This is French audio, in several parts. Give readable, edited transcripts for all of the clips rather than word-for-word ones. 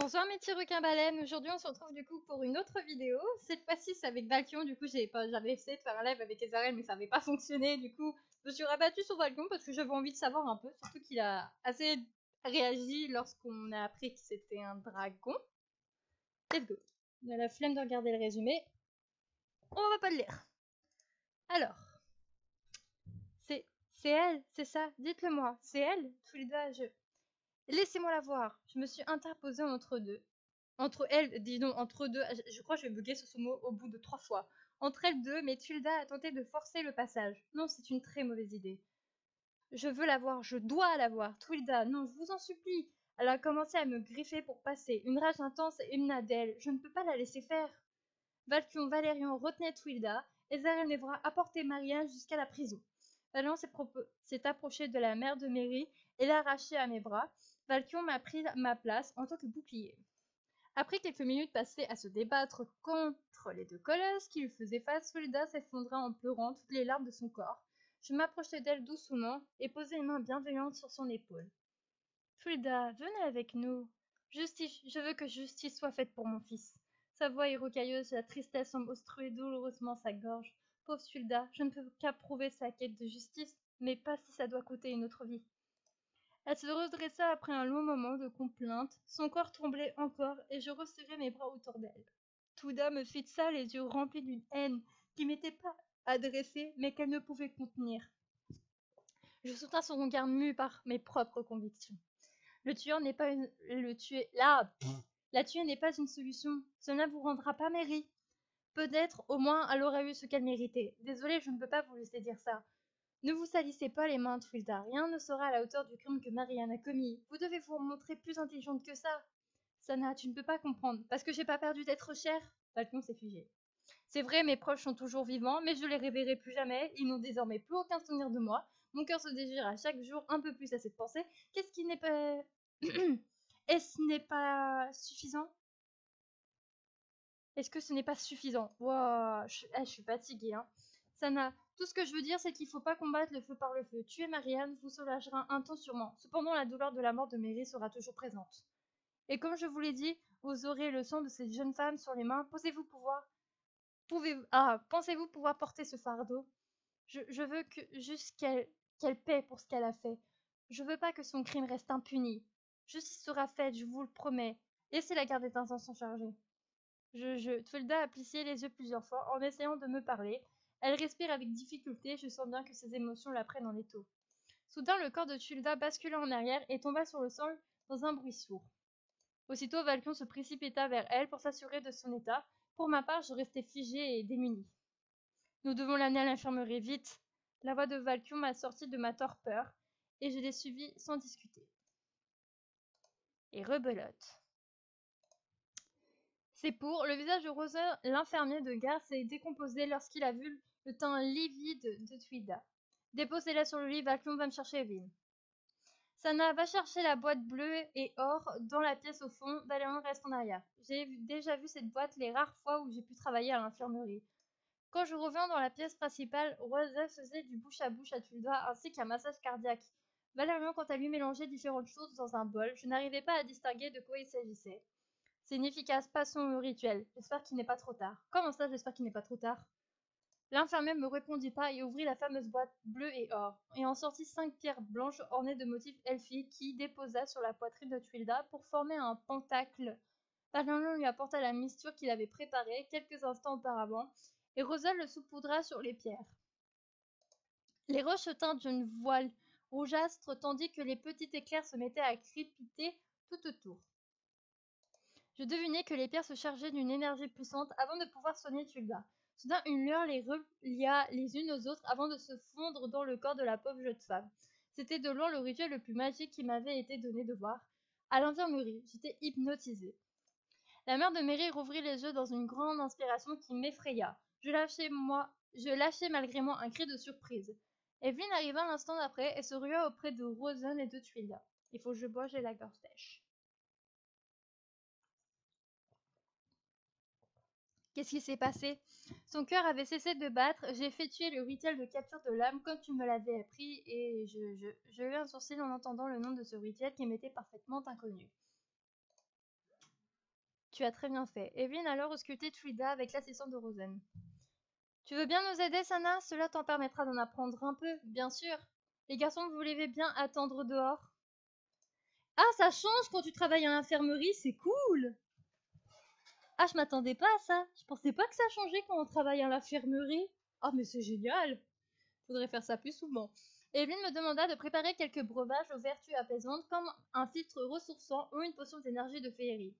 Bonsoir mes petits requins baleines, aujourd'hui on se retrouve du coup pour une autre vidéo. Cette fois-ci c'est avec Valkion, du coup j'avais essayé de faire un live avec Ezarel mais ça n'avait pas fonctionné. Du coup je me suis rabattue sur Valkion parce que j'avais envie de savoir un peu, surtout qu'il a assez réagi lorsqu'on a appris que c'était un dragon. Let's go. On a la flemme de regarder le résumé, on va pas le lire. Alors, c'est c'est elle, c'est ça, dites-le moi, c'est elle. Tous les deux, laissez-moi la voir. Je me suis interposée entre deux. Entre elles, disons entre deux, je crois que je vais bugger sur ce mot au bout de 3 fois. Entre elles deux, mais Tulda a tenté de forcer le passage. Non, c'est une très mauvaise idée. Je veux la voir, je dois la voir. Tulda, non, je vous en supplie. Elle a commencé à me griffer pour passer. Une rage intense émana d'elle. Je ne peux pas la laisser faire. Valkion Valérian retenait Twilda, et Zaren Evra apportait Maria jusqu'à la prison. Valérian s'est approché de la mère de Mary et l'a arrachée à mes bras. Valkion m'a pris ma place en tant que bouclier. Après quelques minutes passées à se débattre contre les deux colosses qui lui faisaient face, Fulda s'effondra en pleurant toutes les larmes de son corps. Je m'approchai d'elle doucement et posai une main bienveillante sur son épaule. Fulda, venez avec nous. Justice, je veux que justice soit faite pour mon fils. Sa voix est rocailleuse, la tristesse semble obstruer douloureusement sa gorge. Pauvre Fulda, je ne peux qu'approuver sa quête de justice, mais pas si ça doit coûter une autre vie. Elle se redressa après un long moment de complainte, son corps tremblait encore, et je resserrai mes bras autour d'elle. Touda me fixa les yeux remplis d'une haine qui m'était pas adressée, mais qu'elle ne pouvait contenir. Je soutins son regard mu par mes propres convictions. Le tueur n'est pas une... Le tuer... Là La tuer n'est pas une solution. Cela ne vous rendra pas Mary. Peut-être, au moins, elle aurait eu ce qu'elle méritait. Désolée, je ne peux pas vous laisser dire ça. Ne vous salissez pas les mains, Twilda. Rien ne sera à la hauteur du crime que Marianne a commis. Vous devez vous montrer plus intelligente que ça. Sana, tu ne peux pas comprendre. Parce que j'ai pas perdu d'être chère. Falcon s'est figé. C'est vrai, mes proches sont toujours vivants, mais je les reverrai plus jamais. Ils n'ont désormais plus aucun souvenir de moi. Mon cœur se déchire à chaque jour un peu plus à cette pensée. Qu'est-ce qui n'est pas... Est-ce n'est pas suffisant? Est-ce que ce n'est pas suffisant? Wow, je suis fatiguée, hein. Sana, tout ce que je veux dire, c'est qu'il faut pas combattre le feu par le feu. Tuer Marianne vous soulagera un temps sûrement. Cependant, la douleur de la mort de Mary sera toujours présente. Et comme je vous l'ai dit, vous aurez le sang de cette jeune femme sur les mains. Pensez-vous pouvoir porter ce fardeau? Je veux que juste qu'elle paie pour ce qu'elle a fait. Je veux pas que son crime reste impuni. Justice sera faite, je vous le promets. Laissez la garde d'intention chargée. Twilda a plissé les yeux plusieurs fois en essayant de me parler. Elle respire avec difficulté, je sens bien que ses émotions la prennent en étau. Soudain, le corps de Twilda bascula en arrière et tomba sur le sol dans un bruit sourd. Aussitôt, Valkion se précipita vers elle pour s'assurer de son état. Pour ma part, je restais figée et démunie. Nous devons l'amener à l'infirmerie, vite. La voix de Valkion m'a sorti de ma torpeur et je l'ai suivie sans discuter. Et rebelote. C'est pour le visage de Roser, l'infirmier de garde s'est décomposé lorsqu'il a vu le teint livide de Twilda. Déposez-la sur le lit, Valkion va me chercher Evelyn. Sana va chercher la boîte bleue et or dans la pièce au fond. Valérian reste en arrière. J'ai déjà vu cette boîte les rares fois où j'ai pu travailler à l'infirmerie. Quand je reviens dans la pièce principale, Rosa faisait du bouche à Twilda ainsi qu'un massage cardiaque. Valérian, quant à lui, mélangeait différentes choses dans un bol. Je n'arrivais pas à distinguer de quoi il s'agissait. C'est inefficace, passons au rituel. J'espère qu'il n'est pas trop tard. Comment ça, j'espère qu'il n'est pas trop tard? L'infirmière me répondit pas et ouvrit la fameuse boîte bleue et or, et en sortit 5 pierres blanches ornées de motifs elfiques qui déposa sur la poitrine de Twilda pour former un pentacle. Valérian lui apporta la mixture qu'il avait préparée quelques instants auparavant, et Rosa le saupoudra sur les pierres. Les roches teintes d'une voile rougeâtre tandis que les petits éclairs se mettaient à crépiter tout autour. Je devinai que les pierres se chargeaient d'une énergie puissante avant de pouvoir soigner Tulda. Soudain, une lueur les relia les unes aux autres avant de se fondre dans le corps de la pauvre jeune femme. C'était de loin le rituel le plus magique qui m'avait été donné de voir. À l'infirmerie, j'étais hypnotisée. La mère de Mary rouvrit les yeux dans une grande inspiration qui m'effraya. Je lâchai malgré moi un cri de surprise. Evelyn arriva l'instant d'après et se rua auprès de Rosen et de Twilda. Il faut que je bois, j'ai la gorge sèche. Qu'est-ce qui s'est passé? Son cœur avait cessé de battre, j'ai effectué le rituel de capture de l'âme comme tu me l'avais appris et je eus un sourcil en entendant le nom de ce rituel qui m'était parfaitement inconnu. Tu as très bien fait. Evelyn a alors ausculté Trida avec l'assistante de Rosen. Tu veux bien nous aider, Sana? Cela t'en permettra d'en apprendre un peu, bien sûr. Les garçons, vous voulez bien attendre dehors? Ah, ça change quand tu travailles à l'infirmerie, c'est cool! Ah, je m'attendais pas à ça. Je pensais pas que ça changeait quand on travaille à l'infirmerie. Ah, mais c'est génial! Faudrait faire ça plus souvent. Evelyn me demanda de préparer quelques breuvages aux vertus apaisantes comme un filtre ressourçant ou une potion d'énergie de féerie.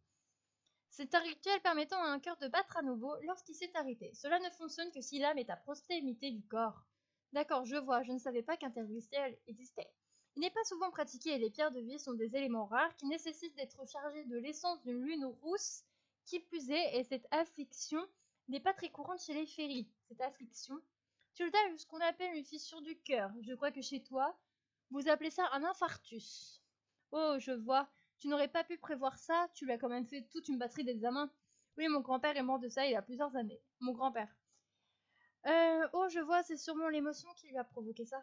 C'est un rituel permettant à un cœur de battre à nouveau lorsqu'il s'est arrêté. Cela ne fonctionne que si l'âme est à proximité du corps. D'accord, je vois, je ne savais pas qu'un tel rituel existait. Il n'est pas souvent pratiqué et les pierres de vie sont des éléments rares qui nécessitent d'être chargés de l'essence d'une lune rousse, qui plus est, et cette affliction n'est pas très courante chez les féeries. Cette affliction, tu le as eu ce qu'on appelle une fissure du cœur. Je crois que chez toi, vous appelez ça un infarctus. Oh, je vois. Tu n'aurais pas pu prévoir ça, tu lui as quand même fait toute une batterie d'examens. Oui, mon grand-père est mort de ça il y a plusieurs années. Mon grand-père. Oh, je vois, c'est sûrement l'émotion qui lui a provoqué ça.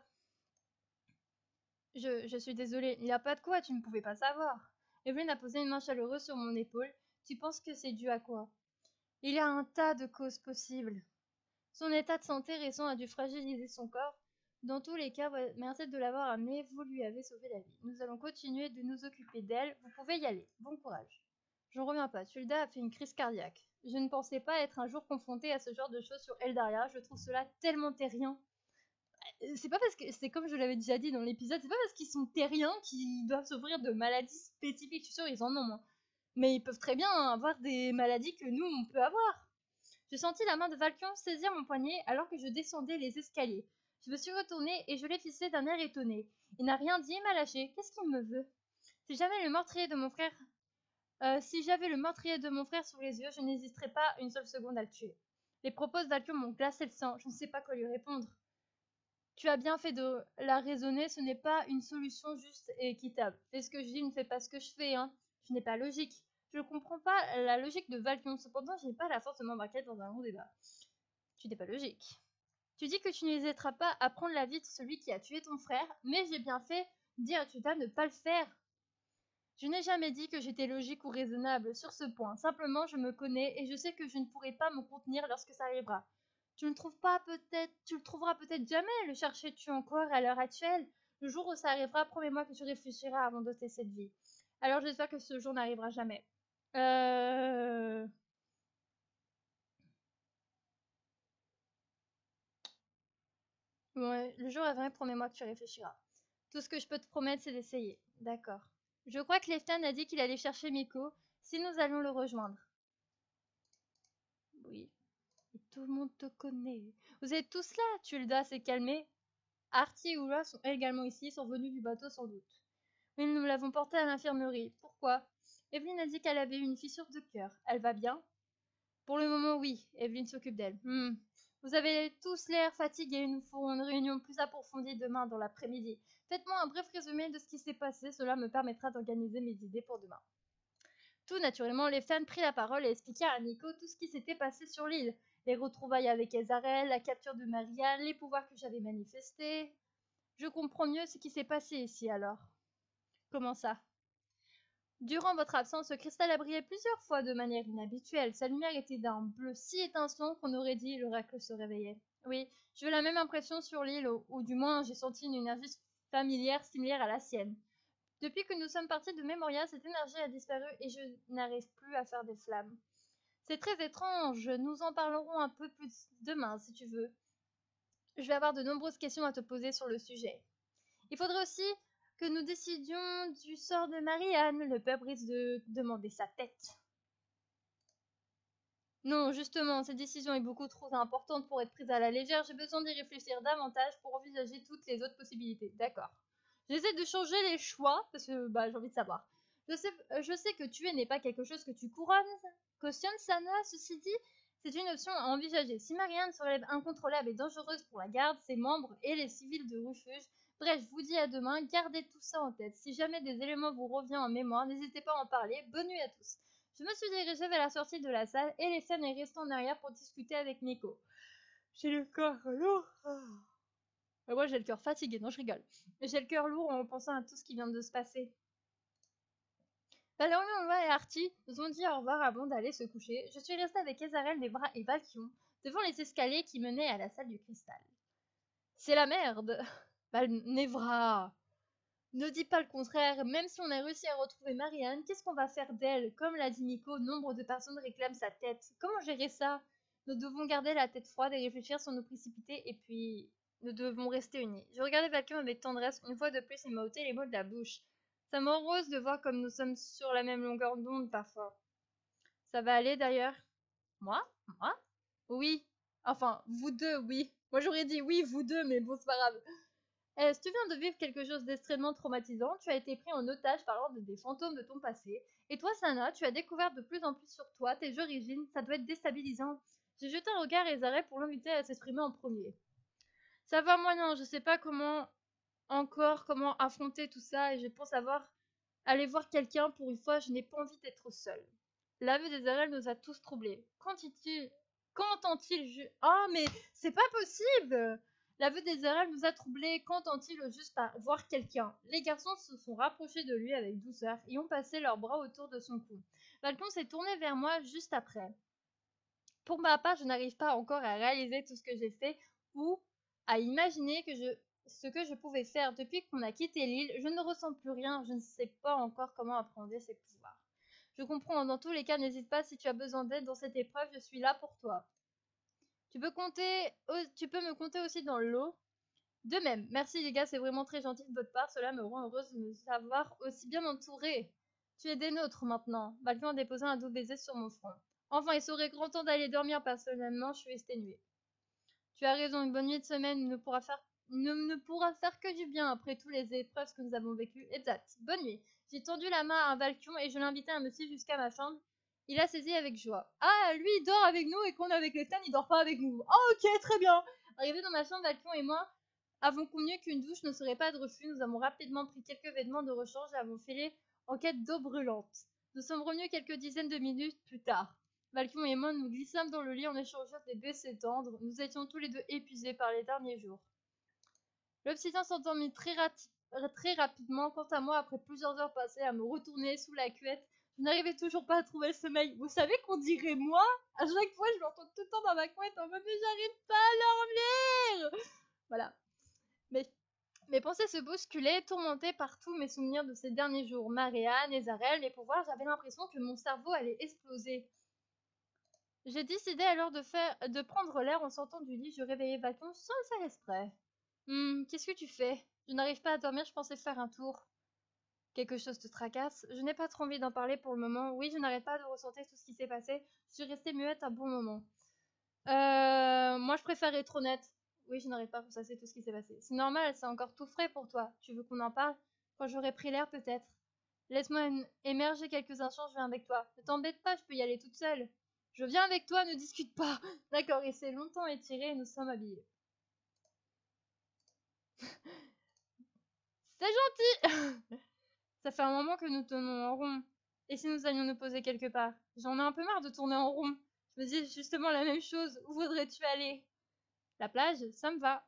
Je suis désolée, il n'y a pas de quoi, tu ne pouvais pas savoir. Evelyn a posé une main chaleureuse sur mon épaule. Tu penses que c'est dû à quoi? Il y a un tas de causes possibles. Son état de santé récent a dû fragiliser son corps. Dans tous les cas, merci de l'avoir amenée, vous lui avez sauvé la vie. Nous allons continuer de nous occuper d'elle, vous pouvez y aller. Bon courage. J'en reviens pas, Tulda a fait une crise cardiaque. Je ne pensais pas être un jour confrontée à ce genre de choses sur Eldaria, je trouve cela tellement terrien. C'est pas parce que, c'est comme je l'avais déjà dit dans l'épisode, c'est pas parce qu'ils sont terriens qu'ils doivent souffrir de maladies spécifiques, je suis sûre ils en ont, hein. Mais ils peuvent très bien avoir des maladies que nous on peut avoir. Je sentis la main de Valkion saisir mon poignet alors que je descendais les escaliers. Je me suis retournée et je l'ai fixé d'un air étonné. Il n'a rien dit et m'a lâché. Qu'est-ce qu'il me veut? Si j'avais le meurtrier de mon frère, si j'avais le meurtrier de mon frère sous les yeux, je n'hésiterais pas une seule seconde à le tuer. Les propos de Valkion m'ont glacé le sang. Je ne sais pas quoi lui répondre. Tu as bien fait de la raisonner. Ce n'est pas une solution juste et équitable. Fais ce que je dis, ne fais pas ce que je fais. Hein. Je n'ai pas logique. Je ne comprends pas la logique de Valkion. Cependant, je n'ai pas la force de m'embarquer dans un long débat. Tu n'es pas logique. Tu dis que tu n'hésiteras pas à prendre la vie de celui qui a tué ton frère, mais j'ai bien fait dire à Tuta de ne pas le faire. Je n'ai jamais dit que j'étais logique ou raisonnable sur ce point. Simplement, je me connais et je sais que je ne pourrai pas me contenir lorsque ça arrivera. Tu le trouveras peut-être jamais, le cherches-tu encore à l'heure actuelle? Le jour où ça arrivera, promets-moi que tu réfléchiras avant d'ôter cette vie. Alors j'espère que ce jour n'arrivera jamais. Ouais, le jour est vrai, promets-moi que tu réfléchiras. Tout ce que je peux te promettre, c'est d'essayer. D'accord. Je crois que Leftan a dit qu'il allait chercher Miko, si nous allons le rejoindre. Oui. Et tout le monde te connaît. Vous êtes tous là, Tulda s'est calmé. Artie et Ula sont également ici, sont venus du bateau sans doute. Mais nous l'avons portée à l'infirmerie. Pourquoi? Evelyne a dit qu'elle avait eu une fissure de cœur. Elle va bien? Pour le moment, oui. Evelyne s'occupe d'elle. Vous avez tous l'air fatigués. Nous ferons une réunion plus approfondie demain dans l'après-midi. Faites-moi un bref résumé de ce qui s'est passé. Cela me permettra d'organiser mes idées pour demain. Tout naturellement, les fans prit la parole et expliqua à Nico tout ce qui s'était passé sur l'île. Les retrouvailles avec Ezarel, la capture de Marianne, les pouvoirs que j'avais manifestés. Je comprends mieux ce qui s'est passé ici alors. Comment ça? Durant votre absence, ce cristal a brillé plusieurs fois de manière inhabituelle. Sa lumière était d'un bleu si étincelant qu'on aurait dit l'oracle se réveillait. Oui, j'ai eu la même impression sur l'île, ou du moins j'ai senti une énergie familière similaire à la sienne. Depuis que nous sommes partis de Memoria, cette énergie a disparu et je n'arrive plus à faire des flammes. C'est très étrange, nous en parlerons un peu plus demain si tu veux. Je vais avoir de nombreuses questions à te poser sur le sujet. Il faudrait aussi que nous décidions du sort de Marianne. Le peuple risque de demander sa tête. Non, justement, cette décision est beaucoup trop importante pour être prise à la légère. J'ai besoin d'y réfléchir davantage pour envisager toutes les autres possibilités. D'accord. J'essaie de changer les choix parce que j'ai envie de savoir. Je sais que tuer n'est pas quelque chose que tu cautionnes, Sana. Ceci dit, c'est une option à envisager. Si Marianne se relève incontrôlable et dangereuse pour la garde, ses membres et les civils de refuge, bref, je vous dis à demain, gardez tout ça en tête. Si jamais des éléments vous reviennent en mémoire, n'hésitez pas à en parler. Bonne nuit à tous. Je me suis dirigée vers la sortie de la salle et les femmes est restée en arrière pour discuter avec Nico. J'ai le cœur lourd. Moi, j'ai le cœur fatigué. Non, je rigole. J'ai le cœur lourd en pensant à tout ce qui vient de se passer. Valérian et Artie nous ont dit au revoir avant d'aller se coucher. Je suis restée avec Ezarel, Nebra et Valkion devant les escaliers qui menaient à la salle du cristal. C'est la merde. Nevra, ne dis pas le contraire. Même si on a réussi à retrouver Marianne, qu'est-ce qu'on va faire d'elle? Comme l'a dit Nico, nombre de personnes réclament sa tête. Comment gérer ça? Nous devons garder la tête froide et réfléchir sans nous précipiter, et puis nous devons rester unis. Je regardais Valkyrie avec tendresse. Une fois de plus, il m'a ôté les mots de la bouche. Ça m'enrose de voir comme nous sommes sur la même longueur d'onde parfois. Ça va aller d'ailleurs? Moi? Moi? Oui. Enfin, vous deux, oui. Moi j'aurais dit oui, vous deux, mais bon, c'est pas grave. Tu viens de vivre quelque chose d'extrêmement traumatisant. Tu as été pris en otage par l'ordre des fantômes de ton passé. Et toi, Sana, tu as découvert de plus en plus sur toi, tes origines. Ça doit être déstabilisant. J'ai jeté un regard à Ezarel pour l'inviter à s'exprimer en premier. Ça va, moi non, je sais pas comment affronter tout ça et je pense aller voir quelqu'un pour une fois, je n'ai pas envie d'être seule. L'aveu d'Ezarel nous a tous troublés. Qu'entend-il Oh, mais c'est pas possible! L'aveu d'Ezarel nous a troublés. Qu'entend-il juste par voir quelqu'un? Les garçons se sont rapprochés de lui avec douceur et ont passé leurs bras autour de son cou. Valcon s'est tourné vers moi juste après. Pour ma part, je n'arrive pas encore à réaliser tout ce que j'ai fait ou à imaginer ce que je pouvais faire. Depuis qu'on a quitté l'île, je ne ressens plus rien. Je ne sais pas encore comment apprendre ses pouvoirs. Je comprends. Dans tous les cas, n'hésite pas si tu as besoin d'aide dans cette épreuve. Je suis là pour toi. Tu peux me compter aussi dans l'eau. De même, merci les gars, c'est vraiment très gentil de votre part. Cela me rend heureuse de me savoir aussi bien entourée. Tu es des nôtres maintenant. Valkyrie a déposé un doux baiser sur mon front. Enfin, il serait grand temps d'aller dormir. Personnellement, je suis exténuée. Tu as raison, une bonne nuit de semaine ne pourra faire que du bien après toutes les épreuves que nous avons vécues. Exact. Bonne nuit. J'ai tendu la main à Valkyrie et je l'ai invité à me suivre jusqu'à ma chambre. Il a saisi avec joie. Ah, lui, il dort avec nous et qu'on est avec les Stan, il dort pas avec nous. Ah, ok, très bien. Arrivé dans ma chambre, Valkyrie et moi avons convenu qu'une douche ne serait pas de refus. Nous avons rapidement pris quelques vêtements de rechange et avons filé en quête d'eau brûlante. Nous sommes revenus quelques dizaines de minutes plus tard. Valkyrie et moi nous glissâmes dans le lit en échangeant des baisers tendres. Nous étions tous les deux épuisés par les derniers jours. L'obsidian s'endormit très rapidement. Quant à moi, après plusieurs heures passées à me retourner sous la couette, je n'arrivais toujours pas à trouver le sommeil. Vous savez qu'on dirait moi? À chaque fois, je l'entends tout le temps dans ma couette en mode mais j'arrive pas à dormir. Voilà. Mes pensées se bousculaient, tourmentées par tous mes souvenirs de ces derniers jours. Marianne, Ezarel, mes pouvoirs, j'avais l'impression que mon cerveau allait exploser. J'ai décidé alors de prendre l'air en sortant du lit. Je réveillais Valton sans le faire exprès. Qu'est-ce que tu fais? Je n'arrive pas à dormir, je pensais faire un tour. Quelque chose te tracasse? Je n'ai pas trop envie d'en parler pour le moment. Oui, je n'arrête pas de ressentir tout ce qui s'est passé. Je suis restée muette un bon moment. Moi je préfère être honnête. Oui, je n'arrive pas à ressasser tout ce qui s'est passé. C'est normal, c'est encore tout frais pour toi. Tu veux qu'on en parle? Quand j'aurai pris l'air, peut-être. Laisse-moi émerger quelques instants, je viens avec toi. Ne t'embête pas, je peux y aller toute seule. Je viens avec toi, ne discute pas. D'accord, il s'est longtemps étiré et nous sommes habillés. C'est gentil. Ça fait un moment que nous tournons en rond. Et si nous allions nous poser quelque part? J'en ai un peu marre de tourner en rond. Je me dis justement la même chose. Où voudrais-tu aller? La plage, ça me va.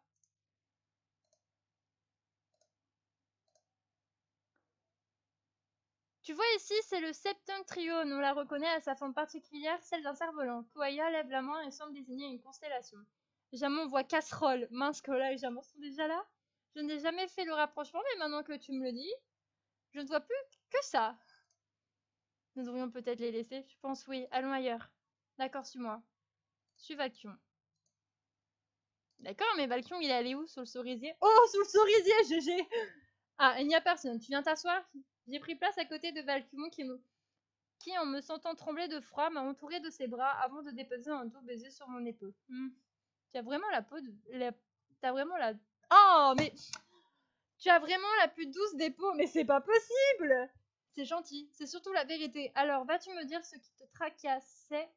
Tu vois ici, c'est le septentrion. On la reconnaît à sa forme particulière, celle d'un cerf-volant. Kouaya lève la main et semble désigner une constellation. Jamon voit casserole. Mince, Kola et Jamon sont déjà là? Je n'ai jamais fait le rapprochement, mais maintenant que tu me le dis, je ne vois plus que ça. Nous devrions peut-être les laisser. Je pense oui. Allons ailleurs. D'accord, suis-moi. Suis Valkion. D'accord, mais Valkion, il est allé où? Sous le cerisier? Oh, sous le cerisier, GG! Ah, il n'y a personne. Tu viens t'asseoir? J'ai pris place à côté de Valkion qui, en me sentant trembler de froid, m'a entouré de ses bras avant de déposer un doux baiser sur mon épaule. Tu as vraiment la peau de... T'as vraiment la... Oh, mais... Tu as vraiment la plus douce des peaux, mais c'est pas possible! C'est gentil, c'est surtout la vérité. Alors, vas-tu me dire ce qui te tracassait?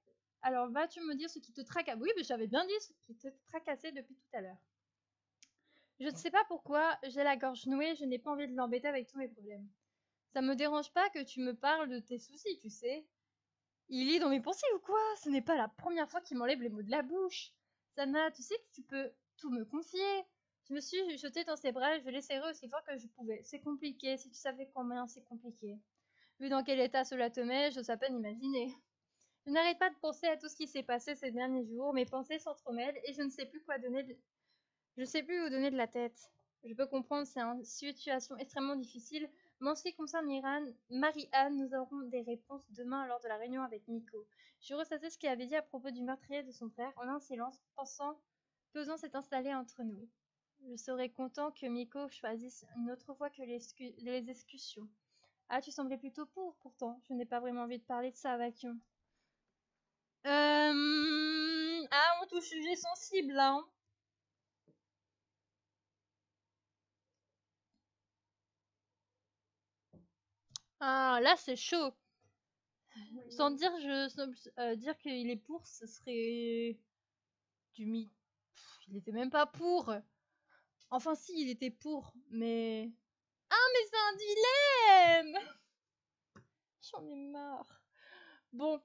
Alors, vas-tu me dire ce qui te tracassait? Oui, mais j'avais bien dit ce qui te tracassait depuis tout à l'heure. Je ne sais pas pourquoi, j'ai la gorge nouée, je n'ai pas envie de l'embêter avec tous mes problèmes. Ça me dérange pas que tu me parles de tes soucis, tu sais. Il lit dans mes pensées ou quoi? Ce n'est pas la première fois qu'il m'enlève les mots de la bouche. Sana, tu sais que tu peux tout me confier. Je me suis jetée dans ses bras et je l'ai serré aussi fort que je pouvais. C'est compliqué, si tu savais combien c'est compliqué. Vu dans quel état cela te met, j'ose à peine imaginer. Je n'arrête pas de penser à tout ce qui s'est passé ces derniers jours, mes pensées s'entremêlent et je ne sais plus je sais plus où donner de la tête. Je peux comprendre, c'est une situation extrêmement difficile, mais en ce qui concerne Iran, Marie-Anne, nous aurons des réponses demain lors de la réunion avec Nico. Je ressassais ce qu'il avait dit à propos du meurtrier de son frère en un silence, pesant s'est installé entre nous. Je serais content que Miko choisisse une autre voie que les exécutions. Ah, tu semblais plutôt pourtant. Je n'ai pas vraiment envie de parler de ça, Vacuum. Ah, on touche sujet sensible, là. Hein. Ah, là, c'est chaud. Sans dire, dire qu'il est pour, ce serait du mythe. Il était même pas pour. Enfin, si, il était pour, mais... Ah, mais c'est un dilemme. J'en ai marre. Bon,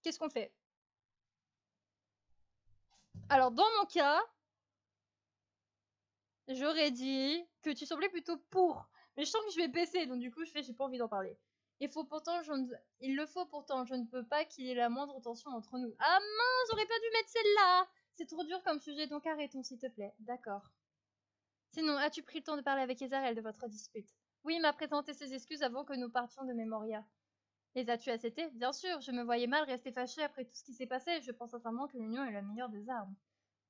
qu'est-ce qu'on fait? Alors, dans mon cas, j'aurais dit que tu semblais plutôt pour. Mais je sens que je vais baisser, donc du coup, j'ai pas envie d'en parler. Il le faut pourtant, je ne peux pas qu'il y ait la moindre tension entre nous. Ah mince, j'aurais pas dû mettre celle-là. C'est trop dur comme sujet, donc arrêtons, s'il te plaît. D'accord. Sinon, as-tu pris le temps de parler avec Ezarel de votre dispute? Oui, il m'a présenté ses excuses avant que nous partions de Memoria. Les as-tu acceptées? Bien sûr, je me voyais mal rester fâchée après tout ce qui s'est passé. Je pense sincèrement que l'union est la meilleure des armes.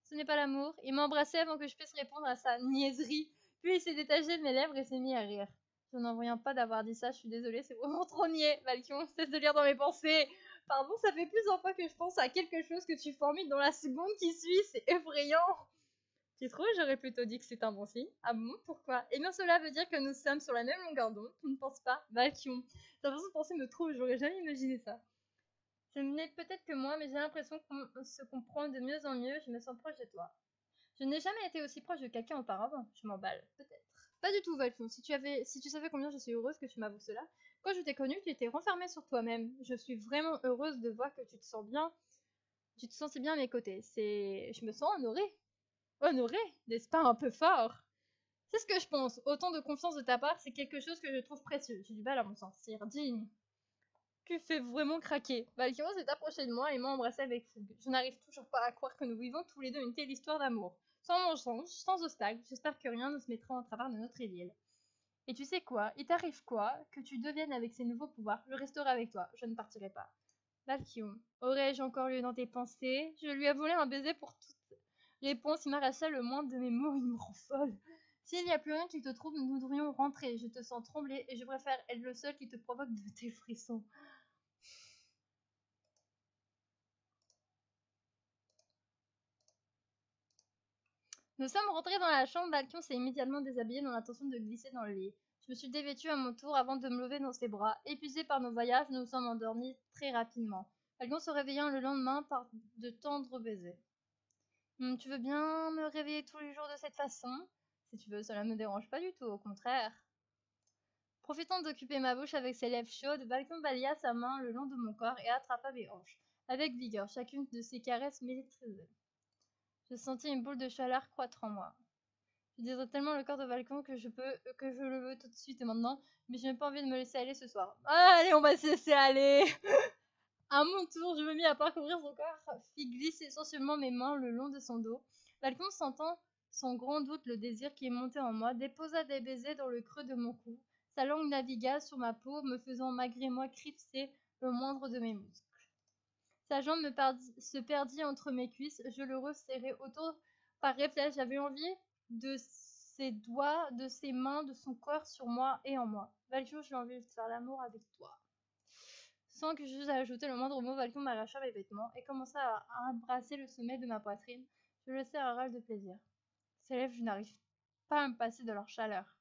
Ce n'est pas l'amour. Il m'a embrassé avant que je puisse répondre à sa niaiserie. Puis il s'est détaché de mes lèvres et s'est mis à rire. Je n'en reviens pas d'avoir dit ça, je suis désolée, c'est vraiment trop niais. Valkion, cesse de lire dans mes pensées. Pardon, ça fait plusieurs fois que je pense à quelque chose que tu formules dans la seconde qui suit, c'est effrayant. Tu trouves? J'aurais plutôt dit que c'est un bon signe. Ah bon? Pourquoi? Eh bien, cela veut dire que nous sommes sur la même longueur d'onde. Tu ne penses pas? Valkion. Ta façon de penser me trouve, j'aurais jamais imaginé ça. Ce n'est peut-être que moi, mais j'ai l'impression qu'on se comprend de mieux en mieux, je me sens proche de toi. Je n'ai jamais été aussi proche de quelqu'un auparavant. Je m'emballe, peut-être. Pas du tout, Valfon. Si tu savais combien je suis heureuse que tu m'avoues cela. Quand je t'ai connue, tu étais renfermée sur toi-même. Je suis vraiment heureuse de voir que tu te sens bien. Tu te sens si bien à mes côtés. Je me sens honorée. Honorée, n'est-ce pas un peu fort? C'est ce que je pense. Autant de confiance de ta part, c'est quelque chose que je trouve précieux. J'ai du mal à m'en sentir digne. Tu fais vraiment craquer. Valkyrie s'est approchée de moi et m'a embrassée avec fougue. Je n'arrive toujours pas à croire que nous vivons tous les deux une telle histoire d'amour. Sans mensonge, sans obstacle, j'espère que rien ne se mettra en travers de notre idylle. Et tu sais quoi? Il t'arrive quoi? Que tu deviennes avec ces nouveaux pouvoirs, je resterai avec toi, je ne partirai pas. Valkyrie, aurais-je encore lieu dans tes pensées? Je lui ai volé un baiser pour toute réponse, il m'arracha le moindre de mes mots, il me rend folle. S'il n'y a plus rien qui te trouble, nous devrions rentrer. Je te sens trembler et je préfère être le seul qui te provoque de tes frissons. Nous sommes rentrés dans la chambre, Valkion s'est immédiatement déshabillé dans l'intention de glisser dans le lit. Je me suis dévêtue à mon tour avant de me lever dans ses bras. Épuisés par nos voyages, nous nous sommes endormis très rapidement. Valkion se réveillant le lendemain par de tendres baisers. Tu veux bien me réveiller tous les jours de cette façon? Si tu veux, cela ne me dérange pas du tout, au contraire. Profitant d'occuper ma bouche avec ses lèvres chaudes, Valkion balaya sa main le long de mon corps et attrapa mes hanches. Avec vigueur, chacune de ses caresses m'électrisait. Je sentis une boule de chaleur croître en moi. Je désire tellement le corps de Valcon que je le veux tout de suite et maintenant, mais je n'ai pas envie de me laisser aller ce soir. Allez, on va se laisser aller. À mon tour, je me mis à parcourir son corps, fit glisser sensuellement mes mains le long de son dos. Valcon, sentant sans grand doute le désir qui est monté en moi, déposa des baisers dans le creux de mon cou. Sa langue navigua sur ma peau, me faisant malgré moi crisper le moindre de mes muscles. Sa jambe se perdit entre mes cuisses, je le resserrai autour par réflexe. J'avais envie de ses doigts, de ses mains, de son corps sur moi et en moi. Valkyrie, j'ai envie de faire l'amour avec toi. Sans que j'euse à ajouter le moindre mot, Valkyrie m'arracha mes vêtements et commença à embrasser le sommet de ma poitrine. Je le sais un râle de plaisir. Ses lèvres, je n'arrive pas à me passer de leur chaleur.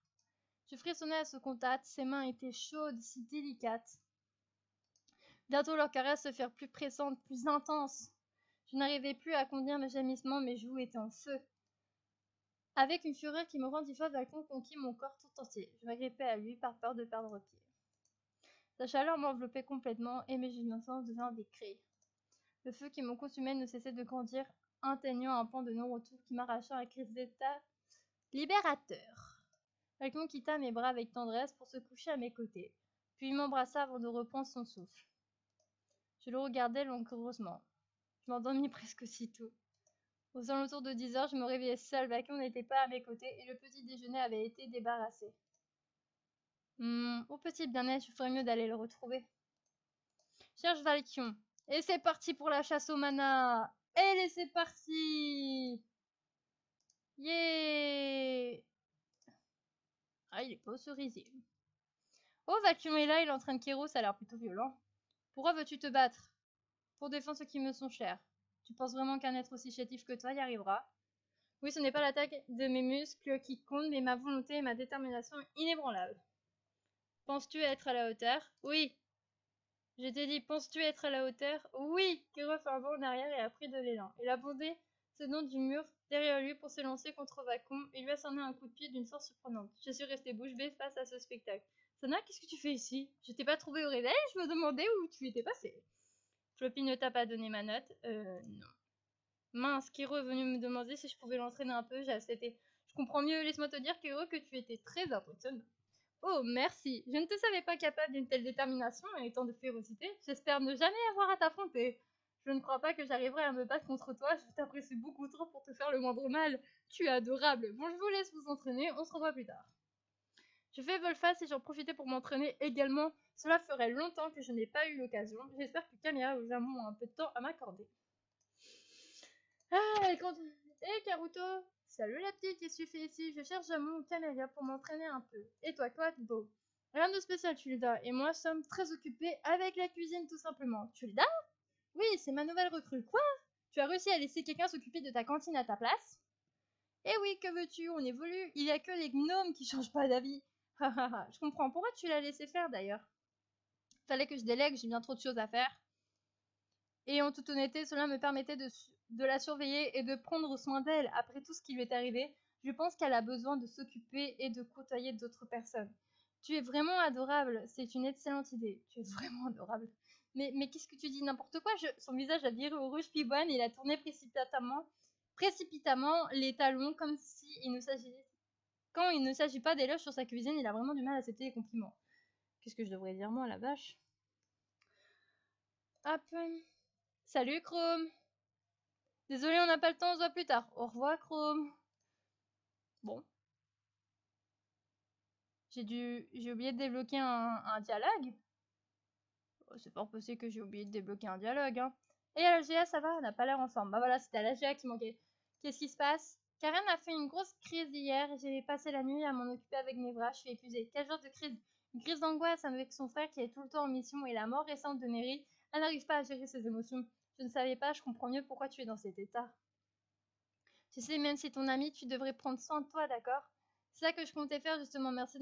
Je frissonnais à ce contact, ses mains étaient chaudes, si délicates. Bientôt leurs caresses se firent plus pressantes, plus intenses. Je n'arrivais plus à contenir mes gémissements, mes joues étaient en feu. Avec une fureur qui me rendit folle, Valcon conquit mon corps tout entier. Je m'agrippais à lui par peur de perdre pied. Sa chaleur m'enveloppait complètement et mes gémissements devinrent des cris. Le feu qui me consumait ne cessait de grandir, atteignant un point de non-retour qui m'arracha un cri d'état libérateur. Valcon quitta mes bras avec tendresse pour se coucher à mes côtés, puis il m'embrassa avant de reprendre son souffle. Je le regardais languereusement. Je m'endormis presque aussitôt. Aux alentours de 10 heures, je me réveillais seule. Valcon n'était pas à mes côtés et le petit déjeuner avait été débarrassé. Au petit bien-être, je ferais mieux d'aller le retrouver. Cherche Valkion. Et c'est parti pour la chasse au mana. Et c'est parti. Yeah. Ah, il est pas au cerisier. Oh, Valkion est là, il entraîne Kero, ça a l'air plutôt violent. Pourquoi veux-tu te battre? Pour défendre ceux qui me sont chers. Tu penses vraiment qu'un être aussi chétif que toi y arrivera? Oui, ce n'est pas l'attaque de mes muscles qui compte, mais ma volonté et ma détermination inébranlables. Penses-tu être à la hauteur? Oui. Je t'ai dit, penses-tu être à la hauteur? Oui. Kero fait un bond en arrière et a pris de l'élan. Il a bondé ce nom du mur derrière lui pour s'élancer contre Valcon et lui a sonné un coup de pied d'une force surprenante. Je suis restée bouche bée face à ce spectacle. Sana, qu'est-ce que tu fais ici? Je t'ai pas trouvé au réveil, je me demandais où tu étais passé. Floppy ne t'a pas donné ma note? Non. Mince, Kero est venu me demander si je pouvais l'entraîner un peu, j'ai accepté. Je comprends mieux, laisse-moi te dire, Kero, que tu étais très impressionnant. Oh, merci. Je ne te savais pas capable d'une telle détermination et tant de férocité. J'espère ne jamais avoir à t'affronter. Je ne crois pas que j'arriverai à me battre contre toi. Je t'apprécie beaucoup trop pour te faire le moindre mal. Tu es adorable. Bon, je vous laisse vous entraîner. On se revoit plus tard. Je fais volte-face et j'en profitais pour m'entraîner également. Cela ferait longtemps que je n'ai pas eu l'occasion. J'espère que Camilla ou Jamon ont un peu de temps à m'accorder. Ah, elle compte. Hé, Karuto! Salut la petite, qu'est-ce que tu fais ici? Je cherche Jamon ou Camélia pour m'entraîner un peu. Et toi, quoi de beau? Rien de spécial, Tulida. Et moi sommes très occupés avec la cuisine, tout simplement. Tulida? Oui, c'est ma nouvelle recrue. Quoi? Tu as réussi à laisser quelqu'un s'occuper de ta cantine à ta place? Eh oui, que veux-tu? On évolue. Il y a que les gnomes qui changent pas d'avis. Hahaha, je comprends. Pourquoi tu l'as laissé faire d'ailleurs? Fallait que je délègue, j'ai bien trop de choses à faire. Et en toute honnêteté, cela me permettait de la surveiller et de prendre soin d'elle. Après tout ce qui lui est arrivé, je pense qu'elle a besoin de s'occuper et de côtoyer d'autres personnes. Tu es vraiment adorable, c'est une excellente idée. Tu es vraiment adorable. Mais qu'est-ce que tu dis? N'importe quoi. Son visage a viré au rouge piboine et il a tourné précipitamment les talons comme si quand il ne s'agit pas d'éloges sur sa cuisine, il a vraiment du mal à accepter les compliments. Qu'est-ce que je devrais dire moi, la vache? Hop. Salut Chrome. Désolé, on n'a pas le temps, on se voit plus tard. Au revoir, Chrome. Bon. J'ai oublié de débloquer un dialogue. Oh, c'est fort possible que j'ai oublié de débloquer un dialogue, hein. Et à l'AGA, ça va, on n'a pas l'air en forme. Bah voilà, c'était à l'AGA qui manquait. Qu'est-ce qui se passe? Karen a fait une grosse crise hier. J'ai passé la nuit à m'en occuper avec mes bras. Je suis épuisée. Quel genre de crise? Une crise d'angoisse avec son frère qui est tout le temps en mission et la mort récente de Mary. Elle n'arrive pas à gérer ses émotions. Je ne savais pas, je comprends mieux pourquoi tu es dans cet état. Tu sais, même si ton ami, tu devrais prendre soin de toi, d'accord? C'est ça que je comptais faire, justement. Merci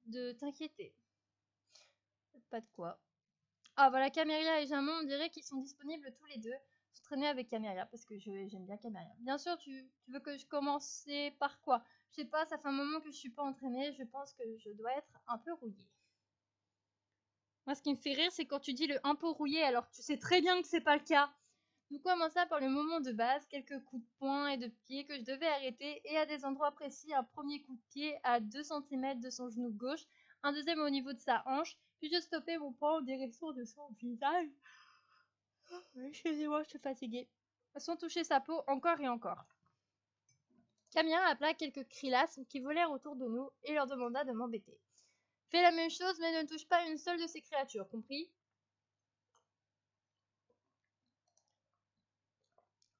de t'inquiéter. Pas de quoi. Ah, voilà, Camélia et Jamon, on dirait qu'ils sont disponibles tous les deux. Je traînais avec Camélia parce que j'aime bien Camélia. Bien sûr, tu veux que je commence par quoi? Je sais pas, ça fait un moment que je suis pas entraînée. Je pense que je dois être un peu rouillée. Moi, ce qui me fait rire, c'est quand tu dis le un peu rouillé, alors que tu sais très bien que c'est pas le cas. Nous commença par le moment de base, quelques coups de poing et de pied que je devais arrêter, et à des endroits précis, un premier coup de pied à 2 cm de son genou gauche, un deuxième au niveau de sa hanche, puis je stoppais mon poing en direction de son visage. Excusez-moi, je suis fatiguée. Sans toucher sa peau encore et encore. Camilla appela quelques crilasses qui volèrent autour de nous et leur demanda de m'embêter. Fais la même chose, mais ne touche pas une seule de ces créatures, compris?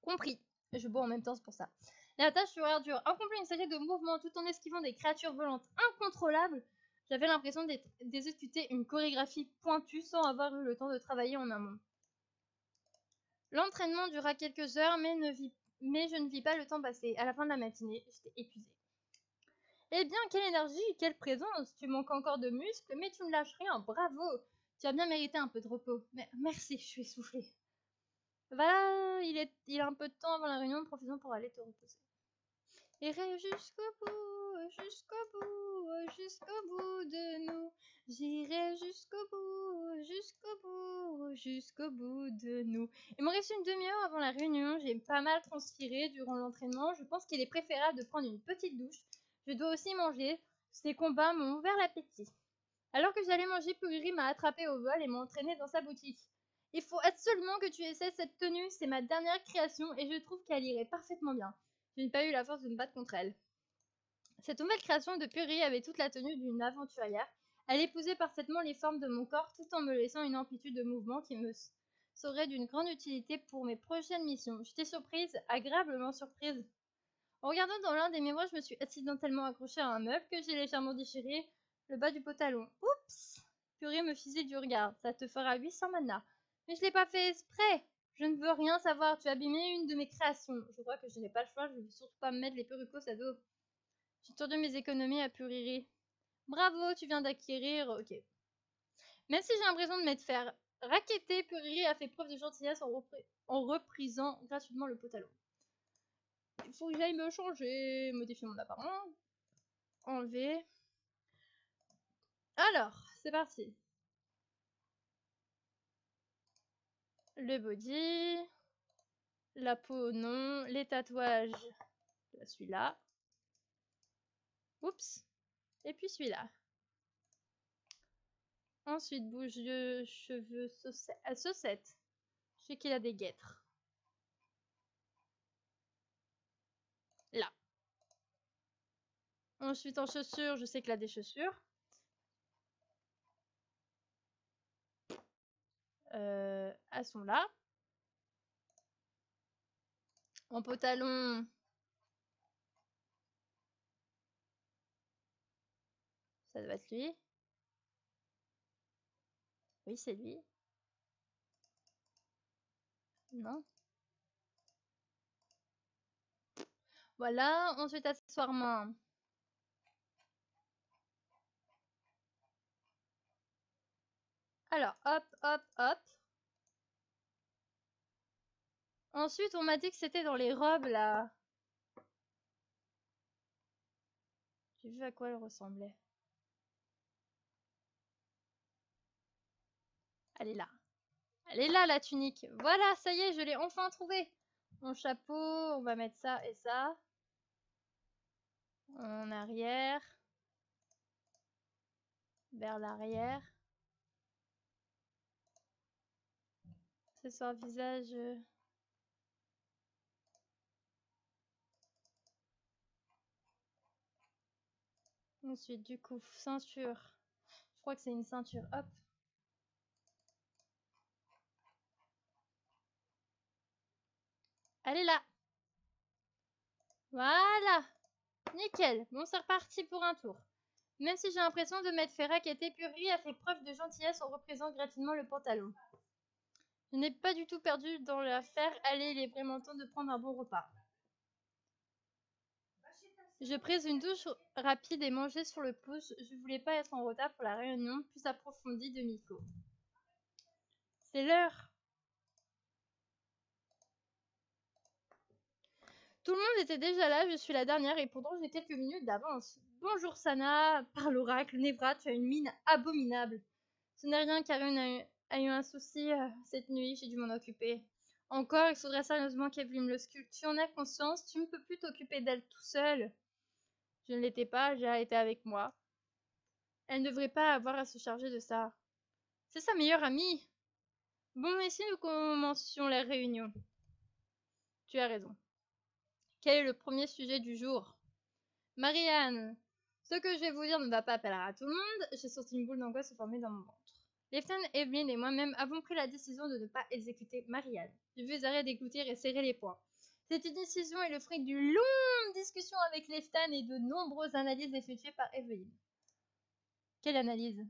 Compris. Je bois en même temps, c'est pour ça. La tâche sera dure, incomplète, une série de mouvements tout en esquivant des créatures volantes incontrôlables. J'avais l'impression d'exécuter une chorégraphie pointue sans avoir eu le temps de travailler en amont. L'entraînement dura quelques heures, mais je ne vis pas le temps passer. À la fin de la matinée, j'étais épuisée. Eh bien, quelle énergie, quelle présence! Tu manques encore de muscles, mais tu ne lâches rien, bravo! Tu as bien mérité un peu de repos. Mais merci, je suis essoufflée. Voilà, il y a un peu de temps avant la réunion, profitons pour aller te reposer. J'irai jusqu'au bout, jusqu'au bout, jusqu'au bout de nous. J'irai jusqu'au bout, jusqu'au bout, jusqu'au bout de nous. Il me reste une demi-heure avant la réunion. J'ai pas mal transpiré durant l'entraînement. Je pense qu'il est préférable de prendre une petite douche. Je dois aussi manger. Ces combats m'ont ouvert l'appétit. Alors que j'allais manger, Puriri m'a attrapé au vol et m'a entraîné dans sa boutique. Il faut absolument que tu essaies cette tenue, c'est ma dernière création et je trouve qu'elle irait parfaitement bien. Je n'ai pas eu la force de me battre contre elle. Cette nouvelle création de Puriri avait toute la tenue d'une aventurière. Elle épousait parfaitement les formes de mon corps tout en me laissant une amplitude de mouvement qui me serait d'une grande utilité pour mes prochaines missions. J'étais surprise, agréablement surprise. En regardant dans l'un des miroirs, je me suis accidentellement accrochée à un meuble que j'ai légèrement déchiré le bas du pantalon. Oups! Purée me fusille du regard. Ça te fera 800 mana. Mais je l'ai pas fait exprès. Je ne veux rien savoir. Tu as abîmé une de mes créations. Je crois que je n'ai pas le choix. Je ne veux surtout pas me mettre les perrucos à dos. J'ai tordu mes économies à Puriri. Bravo, tu viens d'acquérir. Ok. Même si j'ai l'impression de m'être fait racketter, Puriri a fait preuve de gentillesse en reprisant gratuitement le pantalon. Il faut que j'aille me changer, modifier mon apparence, enlever. Alors, c'est parti. Le body, la peau non, les tatouages, celui-là. Oups. Et puis celui-là. Ensuite, bouche de cheveux, saucette. Je sais qu'il a des guêtres. Là. Ensuite, en chaussures, je sais qu'il a des chaussures. Elles sont là. En pantalon, ça doit être lui. Oui, c'est lui. Non. Voilà. Ensuite, accessoirement. Alors, hop, hop, hop. Ensuite, on m'a dit que c'était dans les robes, là. J'ai vu à quoi elle ressemblait. Elle est là. Elle est là, la tunique. Voilà, ça y est, je l'ai enfin trouvée. Mon chapeau, on va mettre ça et ça. En arrière. Vers l'arrière. Accessoire visage. Ensuite, du coup, ceinture. Je crois que c'est une ceinture. Hop. Elle est là. Voilà. Nickel. Bon, c'est reparti pour un tour. Même si j'ai l'impression de m'être fait racketter, Puriri a fait preuve de gentillesse en représentant gratuitement le pantalon. Je n'ai pas du tout perdu dans l'affaire. Allez, il est vraiment temps de prendre un bon repas. Je prise une douche rapide et mangeais sur le pouce. Je voulais pas être en retard pour la réunion plus approfondie de Miko. C'est l'heure. Tout le monde était déjà là, je suis la dernière et pourtant j'ai quelques minutes d'avance. Bonjour Sana, par l'oracle, Nevra, tu as une mine abominable. Ce n'est rien car a eu un souci cette nuit, j'ai dû m'en occuper. Encore, il faudrait sérieusement qu'Evelyn le sculpte. Tu en as conscience, tu ne peux plus t'occuper d'elle tout seul. Je ne l'étais pas, j'ai été avec moi. Elle ne devrait pas avoir à se charger de ça. C'est sa meilleure amie. Bon, ici nous commencions la réunion. Tu as raison. Quel est le premier sujet du jour? Marianne, ce que je vais vous dire ne va pas plaire à tout le monde. J'ai senti une boule d'angoisse se former dans mon ventre. Lieutenant Evelyn et moi-même avons pris la décision de ne pas exécuter Marianne. Je vais arrêter d'écouter et serrer les poings. Cette décision est le fruit d'une longue discussion avec Lieutenant et de nombreuses analyses effectuées par Evelyn. Quelle analyse?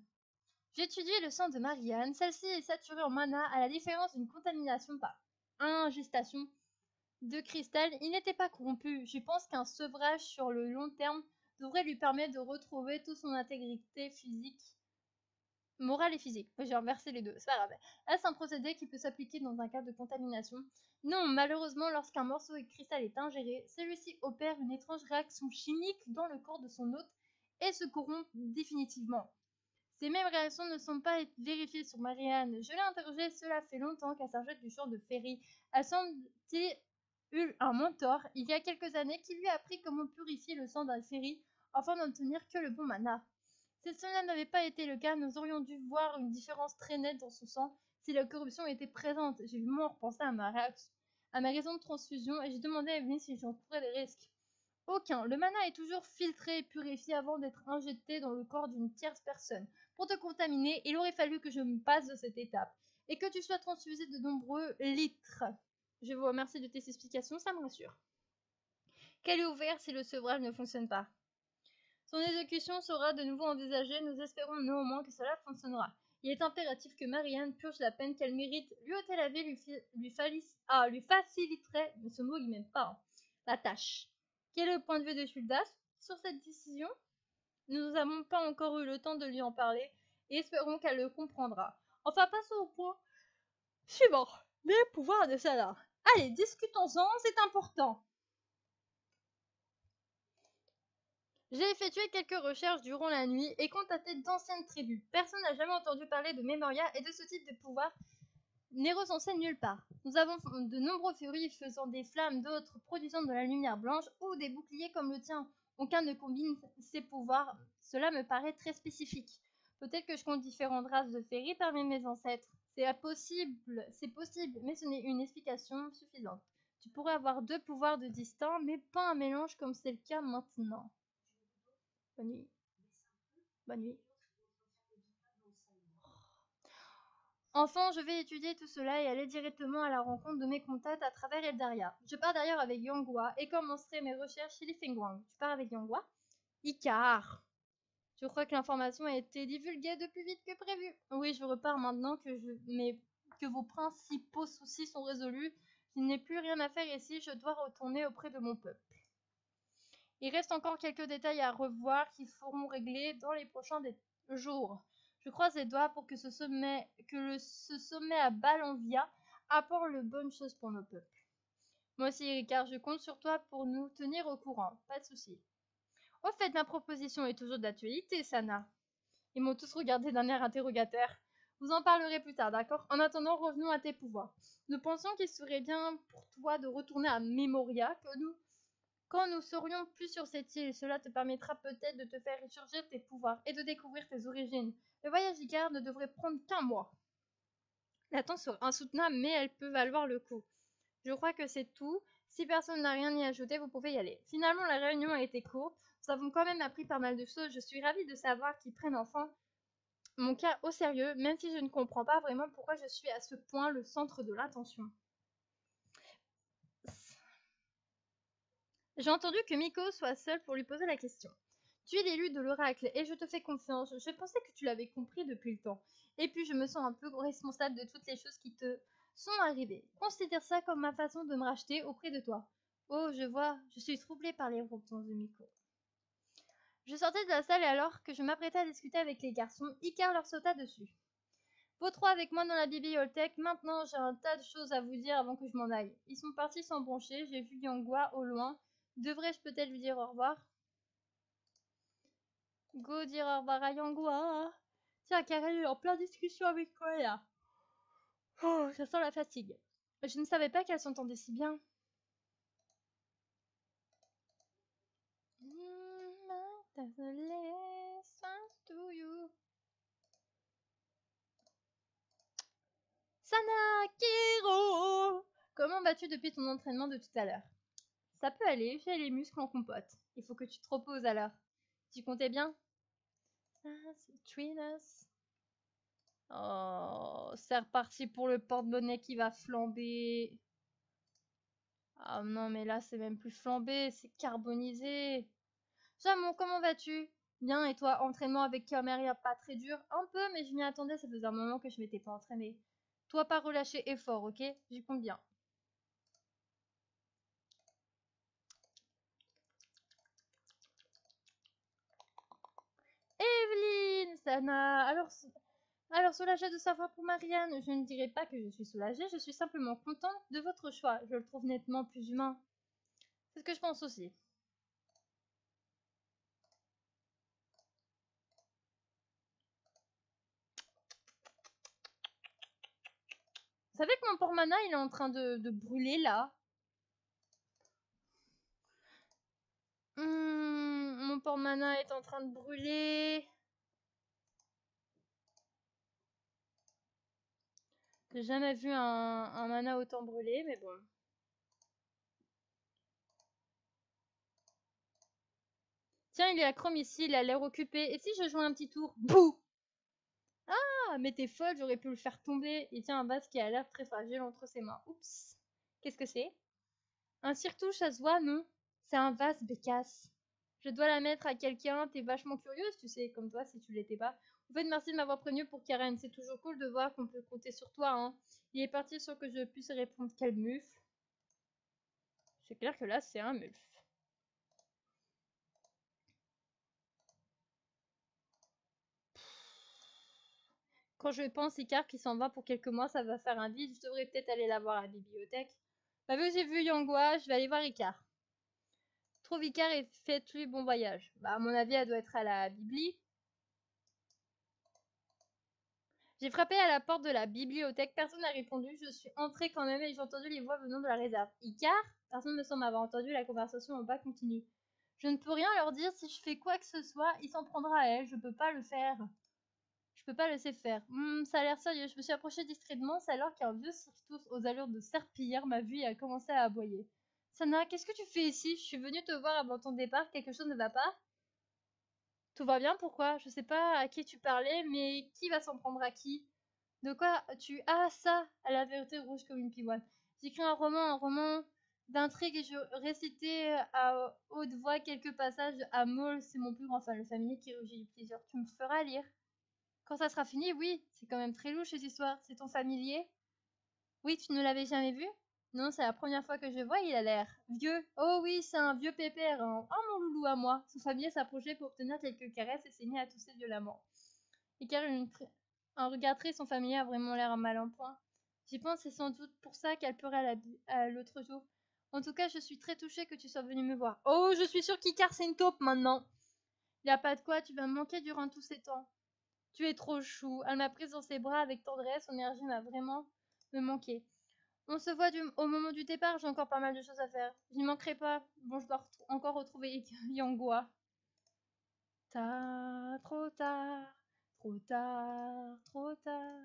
J'ai étudié le sang de Marianne. Celle-ci est saturée en mana à la différence d'une contamination par ingestation de cristal. Il n'était pas corrompu. Je pense qu'un sevrage sur le long terme devrait lui permettre de retrouver toute son intégrité physique, morale et physique. J'ai inversé les deux, c'est pas grave. Est-ce un procédé qui peut s'appliquer dans un cas de contamination? Non, malheureusement, lorsqu'un morceau de cristal est ingéré, celui-ci opère une étrange réaction chimique dans le corps de son hôte et se corrompt définitivement. Ces mêmes réactions ne sont pas vérifiées sur Marianne. Je l'ai interrogée, cela fait longtemps qu'elle s'injecte du champ de Ferry. Elle semble-t-il eu un mentor il y a quelques années qui lui a appris comment purifier le sang d'un Ferry afin d'obtenir que le bon mana. Si cela n'avait pas été le cas, nous aurions dû voir une différence très nette dans son sang si la corruption était présente. J'ai vivement repensé à ma raison de transfusion et j'ai demandé à Evelyne si j'en courais des risques. Aucun. Le mana est toujours filtré et purifié avant d'être injecté dans le corps d'une tierce personne. Pour te contaminer, il aurait fallu que je me passe de cette étape et que tu sois transfusé de nombreux litres. Je vous remercie de tes explications, ça me rassure. Qu'elle est ouverte si le sevrage ne fonctionne pas. Son exécution sera de nouveau envisagée, nous espérons néanmoins que cela fonctionnera. Il est impératif que Marianne purge la peine qu'elle mérite. Lui ôter la vie lui faciliterait, mais ce mot il m'aime pas, hein, la tâche. Quel est le point de vue de Schuldas sur cette décision? Nous n'avons pas encore eu le temps de lui en parler et espérons qu'elle le comprendra. Enfin, passons au point suivant, les pouvoirs de Sana. Allez, discutons-en, c'est important. J'ai effectué quelques recherches durant la nuit et contacté d'anciennes tribus. Personne n'a jamais entendu parler de Memoria et de ce type de pouvoir n'est recensé nulle part. Nous avons de nombreux furies faisant des flammes, d'autres produisant de la lumière blanche ou des boucliers comme le tien. Aucun ne combine ces pouvoirs. Cela me paraît très spécifique. Peut-être que je compte différentes races de féeries parmi mes ancêtres. C'est possible, mais ce n'est une explication suffisante. Tu pourrais avoir deux pouvoirs de distincts, mais pas un mélange comme c'est le cas maintenant. Bonne nuit. Bonne nuit. Enfin, je vais étudier tout cela et aller directement à la rencontre de mes contacts à travers Eldaria. Je pars d'ailleurs avec Yanghua et commencerai mes recherches chez les Fengwang. Tu pars avec Yanghua? Icar. Je crois que l'information a été divulguée de plus vite que prévu. Oui, je repars maintenant que vos principaux soucis sont résolus. Il n'est plus rien à faire ici, je dois retourner auprès de mon peuple. Il reste encore quelques détails à revoir qui feront régler dans les prochains jours. Je croise les doigts pour que ce sommet à Balanvia apporte de bonnes choses pour nos peuples. Moi aussi, Ricard, je compte sur toi pour nous tenir au courant. Pas de souci. Au fait, ma proposition est toujours d'actualité, Sana. Ils m'ont tous regardé d'un air interrogateur. Vous en parlerez plus tard, d'accord? En attendant, revenons à tes pouvoirs. Nous pensons qu'il serait bien pour toi de retourner à Memoria, quand nous serions plus sur cette île. Cela te permettra peut-être de te faire ressurgir tes pouvoirs et de découvrir tes origines. Le voyage Icar ne devrait prendre qu'un mois. L'attente sera insoutenable, mais elle peut valoir le coup. Je crois que c'est tout. Si personne n'a rien à ajouter, vous pouvez y aller. Finalement, la réunion a été courte. Nous avons quand même appris pas mal de choses. Je suis ravie de savoir qu'ils prennent enfin mon cas au sérieux, même si je ne comprends pas vraiment pourquoi je suis à ce point le centre de l'attention. J'ai entendu que Miko soit seule pour lui poser la question. Tu es l'élu de l'oracle et je te fais confiance. Je pensais que tu l'avais compris depuis le temps. Et puis je me sens un peu responsable de toutes les choses qui te sont arrivées. Considère ça comme ma façon de me racheter auprès de toi. Oh, je vois, je suis troublée par les réponses de Miko. Je sortais de la salle et alors que je m'apprêtais à discuter avec les garçons, Icar leur sauta dessus. Vous trois avec moi dans la bibliothèque. Maintenant, j'ai un tas de choses à vous dire avant que je m'en aille. Ils sont partis sans broncher. J'ai vu Yanghua au loin. Devrais-je peut-être lui dire au revoir? Go dire au revoir à Yanghua. Tiens, Karel est en pleine discussion avec toi là. Oh, ça sent la fatigue. Je ne savais pas qu'elle s'entendait si bien. Sana Kiro! Comment vas-tu depuis ton entraînement de tout à l'heure? Ça peut aller, j'ai les muscles en compote. Il faut que tu te reposes alors. Tu comptais bien? Ah, c'est Trinas. Oh, c'est reparti pour le porte-bonnet qui va flamber. Ah non, mais là, c'est même plus flambé, c'est carbonisé. Jamon, comment vas-tu? Bien, et toi, entraînement avec Caméria, pas très dur? Un peu, mais je m'y attendais, ça faisait un moment que je m'étais pas entraînée. Toi, pas relâcher effort, ok? J'y compte bien. Evelyne, Sana, alors soulagée de savoir pour Marianne, je ne dirais pas que je suis soulagée, je suis simplement contente de votre choix. Je le trouve nettement plus humain. C'est ce que je pense aussi. Vous savez que mon porte-mana, il est en train de brûler là. Mon lampe en mana est en train de brûler. J'ai jamais vu un mana autant brûler, mais bon. Tiens, il y a Chrome ici, il a l'air occupé. Et si je jouais un petit tour? Bouh! Ah, mais t'es folle, j'aurais pu le faire tomber. Il tient un vase qui a l'air très fragile entre ses mains. Oups. Qu'est-ce que c'est? Un tire-touche à soie? Non. C'est un vase bécasse. Je dois la mettre à quelqu'un. T'es vachement curieuse, tu sais, comme toi, si tu l'étais pas. En fait, merci de m'avoir prévenu pour Karen. C'est toujours cool de voir qu'on peut compter sur toi, hein. Il est parti sur que je puisse répondre. Quel mufle. C'est clair que là, c'est un mufle. Quand je pense Icar qui s'en va pour quelques mois, ça va faire un vide. Je devrais peut-être aller la voir à la bibliothèque. Bah, vu que j'ai vu Yangua, je vais aller voir Icar. Trouve Icar et faites-lui bon voyage. Bah, à mon avis, elle doit être à la bibli. J'ai frappé à la porte de la bibliothèque. Personne n'a répondu. Je suis entrée quand même et j'ai entendu les voix venant de la réserve. Icar? Personne ne me semble avoir entendu. La conversation en bas continue. Je ne peux rien leur dire. Si je fais quoi que ce soit, il s'en prendra à elle. Je peux pas le faire. Je peux pas laisser faire. Ça a l'air sérieux. Je me suis approchée discrètement. C'est alors qu'un vieux cirtus aux allures de serpillière m'a vu et a commencé à aboyer. Sana, qu'est-ce que tu fais ici? Je suis venue te voir avant ton départ. Quelque chose ne va pas? Tout va bien, pourquoi? Je sais pas à qui tu parlais, mais qui va s'en prendre à qui? De quoi tu... Ah, ça! Elle avait été rouge comme une pivoine. J'écris un roman d'intrigue et je récitais à haute voix quelques passages à Maul, c'est mon plus grand fan, le familier qui rugit du plaisir. Tu me feras lire? Quand ça sera fini, oui. C'est quand même très louche cette histoire. C'est ton familier? Oui, tu ne l'avais jamais vu? Non, c'est la première fois que je vois, il a l'air vieux. Oh oui, c'est un vieux pépère, hein. Oh mon loulou à moi. Son familier s'approchait pour obtenir quelques caresses et s'est mis à tousser violemment. Et car un regard triste, son familier a vraiment l'air mal en point. J'y pense, c'est sans doute pour ça qu'elle pleurait à l'autre jour. En tout cas, je suis très touchée que tu sois venu me voir. Oh, je suis sûre qu'Icar c'est une taupe maintenant. Y a pas de quoi, tu vas me manquer durant tous ces temps. Tu es trop chou. Elle m'a prise dans ses bras avec tendresse, son énergie m'a vraiment me manqué. On se voit au moment du départ, j'ai encore pas mal de choses à faire. Je n'y manquerai pas. Bon, je dois encore retrouver Yangua. Tard, trop tard, trop tard, trop tard.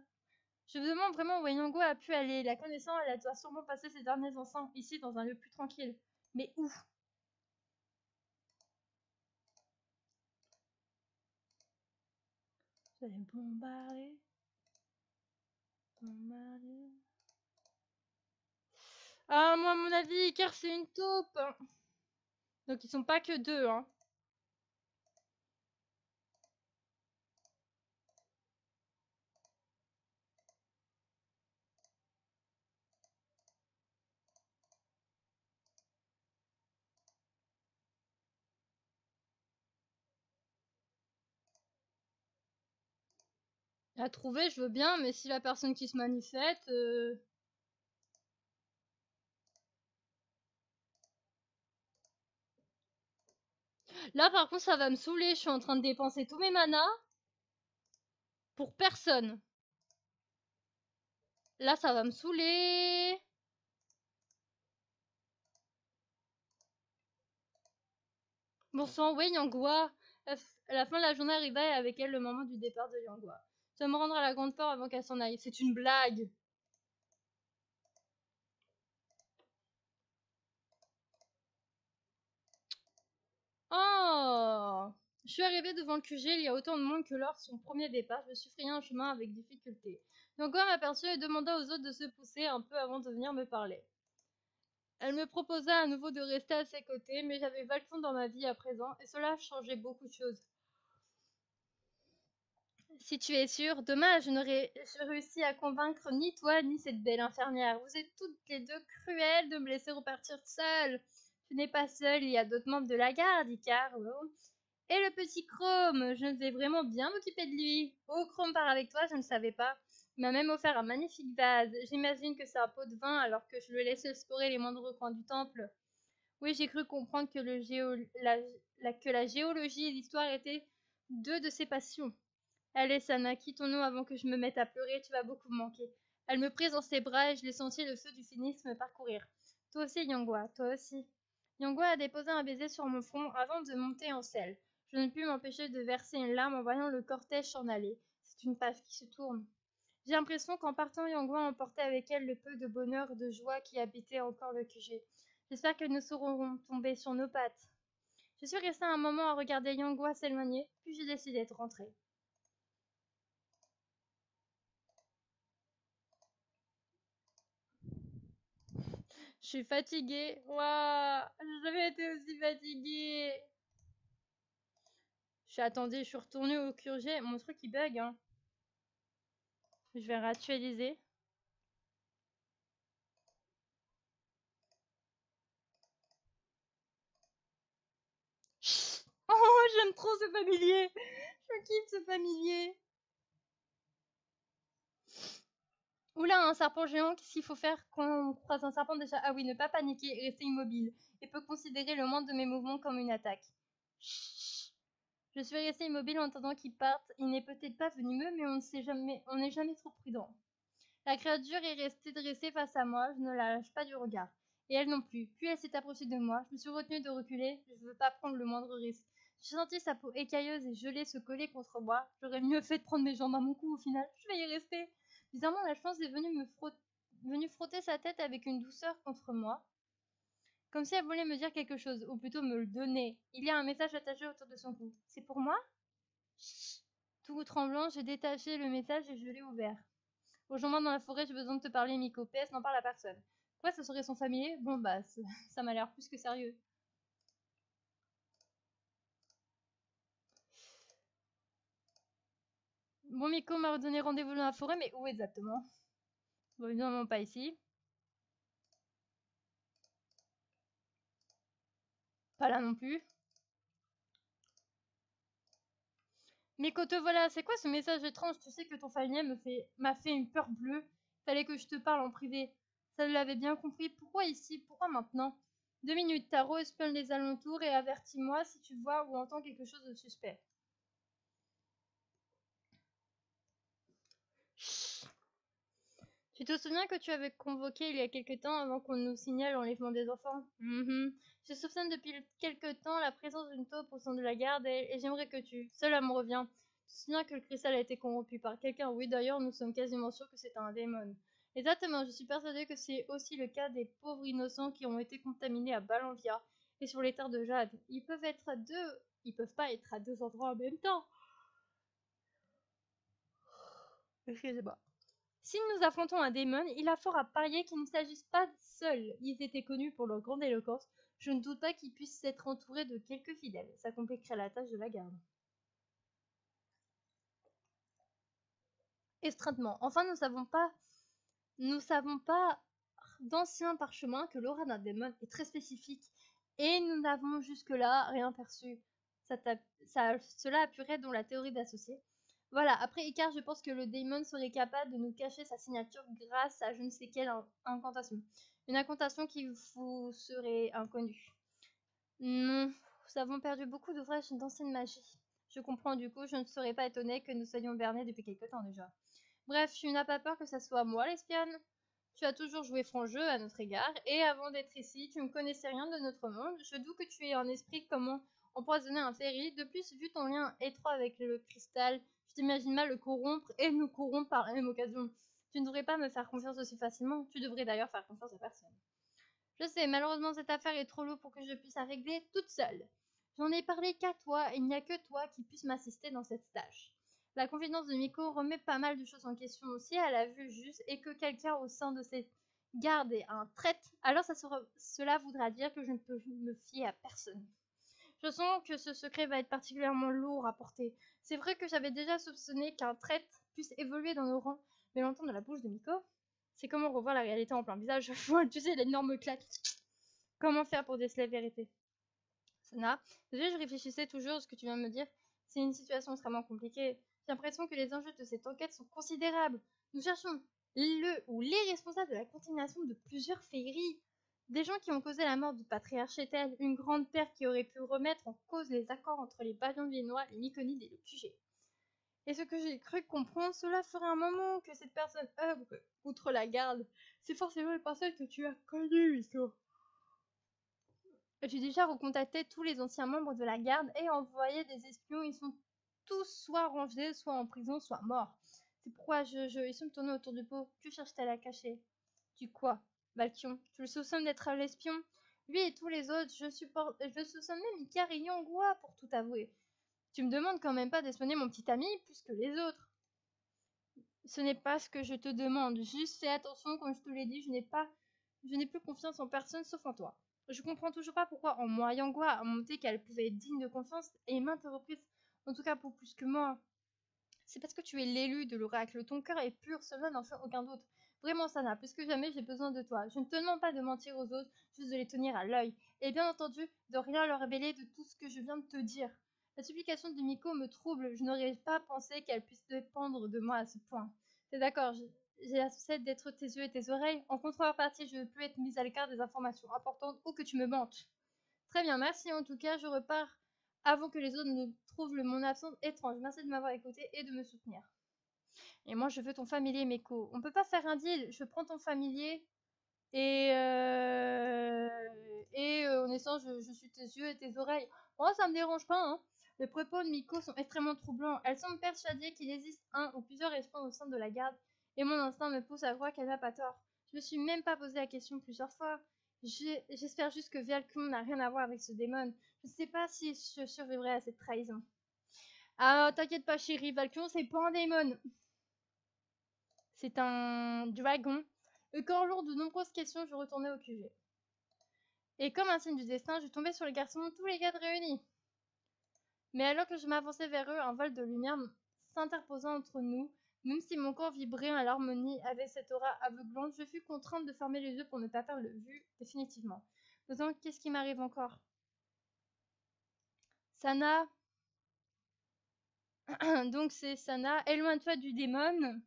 Je me demande vraiment où Yangua a pu aller. La connaissant, elle doit sûrement passer ses derniers instants ici dans un lieu plus tranquille. Mais où? Je vais bombarder. Bombarder. Ah, moi, à mon avis, Icar, c'est une taupe. Donc, ils sont pas que deux, hein. À trouver, je veux bien, mais si la personne qui se manifeste... Là, par contre, ça va me saouler. Je suis en train de dépenser tous mes manas pour personne. Là, ça va me saouler. Bon sang, oui, Yangua. À la fin de la journée arriva et avec elle le moment du départ de Yangua. Je dois me rendre à la grande porte avant qu'elle s'en aille. C'est une blague. Oh! Je suis arrivée devant le QG, il y a autant de monde que lors de son premier départ. Je me suis frayé un chemin avec difficulté. Yangua m'aperçut et demanda aux autres de se pousser un peu avant de venir me parler. Elle me proposa à nouveau de rester à ses côtés, mais j'avais Valton dans ma vie à présent, et cela changeait beaucoup de choses. Si tu es sûre, dommage, je n'aurais réussi à convaincre ni toi ni cette belle infirmière. Vous êtes toutes les deux cruelles de me laisser repartir seule. Tu n'es pas seule, il y a d'autres membres de la garde, Icar. Oh. Et le petit Chrome, je vais vraiment bien m'occuper de lui. Oh, Chrome part avec toi, je ne savais pas. Il m'a même offert un magnifique vase. J'imagine que c'est un pot de vin alors que je le laisse explorer les moindres coins du temple. Oui, j'ai cru comprendre que, que la géologie et l'histoire étaient deux de ses passions. Allez, Sana, quittons-nous avant que je me mette à pleurer, tu vas beaucoup me manquer. Elle me prise dans ses bras et je l'ai senti le feu du cynisme me parcourir. Toi aussi, Yangua, toi aussi. Yangua a déposé un baiser sur mon front avant de monter en selle. Je ne pus m'empêcher de verser une larme en voyant le cortège s'en aller. C'est une page qui se tourne. J'ai l'impression qu'en partant, Yangwa emportait avec elle le peu de bonheur et de joie qui habitait encore le QG. J'espère que nous saurons tomber sur nos pattes. Je suis restée un moment à regarder Yangwa s'éloigner, puis j'ai décidé de rentrer. Je suis fatiguée. Waouh, j'ai jamais été aussi fatiguée. Je suis retournée au QG. Mon truc il bug, hein. Je vais réactualiser. Oh, j'aime trop ce familier. Je kiffe ce familier. Oula, un serpent géant, qu'est-ce qu'il faut faire quand on croise un serpent déjà? Ah oui, ne pas paniquer, rester immobile. Et peut considérer le moindre de mes mouvements comme une attaque. Chut. Je suis restée immobile en attendant qu'il parte. Il n'est peut-être pas venimeux, mais on n'est jamais trop prudent. La créature est restée dressée face à moi, je ne la lâche pas du regard. Et elle non plus. Puis elle s'est approchée de moi, je me suis retenue de reculer, je ne veux pas prendre le moindre risque. J'ai senti sa peau écailleuse et gelée se coller contre moi. J'aurais mieux fait de prendre mes jambes à mon cou au final, je vais y rester. Bizarrement, la chance est venue frotter sa tête avec une douceur contre moi, comme si elle voulait me dire quelque chose, ou plutôt me le donner. Il y a un message attaché autour de son cou. C'est pour moi? Chut. Tout tremblant, j'ai détaché le message et je l'ai ouvert. Rejoins-moi dans la forêt, j'ai besoin de te parler, Miko. PS n'en parle à personne. Quoi, ce serait son familier? Bon, bah, ça m'a l'air plus que sérieux. Bon, Miko m'a donné rendez-vous dans la forêt, mais où exactement? Bon, évidemment pas ici. Pas là non plus. Miko, te voilà, c'est quoi ce message étrange? Tu sais que ton familier m'a fait une peur bleue. Fallait que je te parle en privé. Ça l'avait bien compris. Pourquoi ici? Pourquoi maintenant? 2 minutes, Taro espionne les alentours et avertis-moi si tu vois ou entends quelque chose de suspect. Tu te souviens que tu avais convoqué il y a quelque temps avant qu'on nous signale l'enlèvement des enfants? Je soupçonne depuis quelque temps la présence d'une taupe au sein de la garde et j'aimerais que tu... Cela me revient. Tu te souviens que le cristal a été corrompu par quelqu'un? Oui, d'ailleurs, nous sommes quasiment sûrs que c'est un démon. Exactement, je suis persuadée que c'est aussi le cas des pauvres innocents qui ont été contaminés à Balanvia et sur les terres de Jade. Ils peuvent être à deux... Ils peuvent pas être à deux endroits en même temps. Excusez-moi. Si nous affrontons un démon, il a fort à parier qu'il ne s'agisse pas seuls. Ils étaient connus pour leur grande éloquence. Je ne doute pas qu'ils puissent être entourés de quelques fidèles. Ça compliquerait la tâche de la garde. Estrainement. Enfin, nous savons pas d'anciens parchemins que l'aura d'un démon est très spécifique. Et nous n'avons jusque-là rien perçu. Cela appuierait dans la théorie d'associer. Voilà, après Icar, je pense que le démon serait capable de nous cacher sa signature grâce à je ne sais quelle incantation. Une incantation qui vous serait inconnue. Non, nous avons perdu beaucoup d'ouvrages d'ancienne magie. Je comprends du coup, je ne serais pas étonnée que nous soyons bernés depuis quelque temps déjà. Bref, tu n'as pas peur que ça soit moi l'espionne? Tu as toujours joué franc jeu à notre égard, et avant d'être ici, tu ne connaissais rien de notre monde. Je doute que tu aies un esprit comment empoisonner un ferry. De plus, vu ton lien étroit avec le cristal, je t'imagine mal le corrompre et nous corrompre par la même occasion. Tu ne devrais pas me faire confiance aussi facilement. Tu devrais d'ailleurs faire confiance à personne. Je sais, malheureusement, cette affaire est trop lourde pour que je puisse la régler toute seule. J'en ai parlé qu'à toi, et il n'y a que toi qui puisse m'assister dans cette tâche. La confidence de Miko remet pas mal de choses en question aussi, elle a vu juste, et que quelqu'un au sein de cette garde est un traître, alors cela voudra dire que je ne peux me fier à personne. Je sens que ce secret va être particulièrement lourd à porter. C'est vrai que j'avais déjà soupçonné qu'un traître puisse évoluer dans nos rangs, mais l'entendre de la bouche de Miko, c'est comment revoir la réalité en plein visage. Tu sais, l'énorme claque. Comment faire pour déceler la vérité? Sana, désolé, je réfléchissais toujours à ce que tu viens de me dire. C'est une situation extrêmement compliquée. J'ai l'impression que les enjeux de cette enquête sont considérables. Nous cherchons le ou les responsables de la contamination de plusieurs féeries. Des gens qui ont causé la mort du patriarche Ethel, une grande perte qui aurait pu remettre en cause les accords entre les Balions viennois, les Myconides et le QG. Et ce que j'ai cru comprendre, cela ferait un moment que cette personne œuvre outre la garde. C'est forcément une personne que tu as connue, Iso. J'ai déjà recontacté tous les anciens membres de la garde et envoyé des espions. Ils sont tous soit rangés, soit en prison, soit morts. C'est pourquoi ils sont tournés autour du pot. Que cherche-t-elle à cacher? Tu quoi, Valkion? Tu le soupçonnes d'être l'espion? Lui et tous les autres, je soupçonne même Ikari Yongua pour tout avouer. Tu me demandes quand même pas d'espionner mon petit ami plus que les autres. Ce n'est pas ce que je te demande. Juste fais attention, comme je te l'ai dit, je n'ai plus confiance en personne sauf en toi. Je comprends toujours pas pourquoi en moi Yangua a montré qu'elle pouvait être digne de confiance et maintes reprises, en tout cas pour plus que moi. C'est parce que tu es l'élu de l'oracle. Ton cœur est pur, cela n'en fait aucun doute. Vraiment, Sana, plus que jamais, j'ai besoin de toi. Je ne te demande pas de mentir aux autres, juste de les tenir à l'œil. Et bien entendu, de rien leur révéler de tout ce que je viens de te dire. La supplication de Miko me trouble. Je n'aurais pas pensé qu'elle puisse dépendre de moi à ce point. T'es d'accord, j'ai la sucette d'être tes yeux et tes oreilles. En contrepartie, je ne veux plus être mise à l'écart des informations importantes ou que tu me mentes. Très bien, merci en tout cas, je repars avant que les autres ne trouvent mon absence étrange. Merci de m'avoir écouté et de me soutenir. Et moi, je veux ton familier, Meko. On peut pas faire un deal. Je prends ton familier et en essence, je suis tes yeux et tes oreilles. Moi, ça me dérange pas, hein. Les propos de Miko sont extrêmement troublants. Elle semble persuadée qu'il existe un ou plusieurs espions au sein de la garde, et mon instinct me pousse à croire qu'elle n'a pas tort. Je me suis même pas posé la question plusieurs fois. J'espère juste que Vialcum n'a rien à voir avec ce démon. Je ne sais pas si je survivrai à cette trahison. Ah, t'inquiète pas, chérie, Valkyon, c'est pas un démon. C'est un dragon. Le corps lourd de nombreuses questions, je retournais au QG. Et comme un signe du destin, je tombais sur les garçons, tous les quatre réunis. Mais alors que je m'avançais vers eux, un vol de lumière s'interposa entre nous. Même si mon corps vibrait à l'harmonie avec cette aura aveuglante, je fus contrainte de fermer les yeux pour ne pas perdre le vue définitivement. Donc, qu'est-ce qui m'arrive encore? Sana. Donc c'est Sana. Éloigne-toi du démon.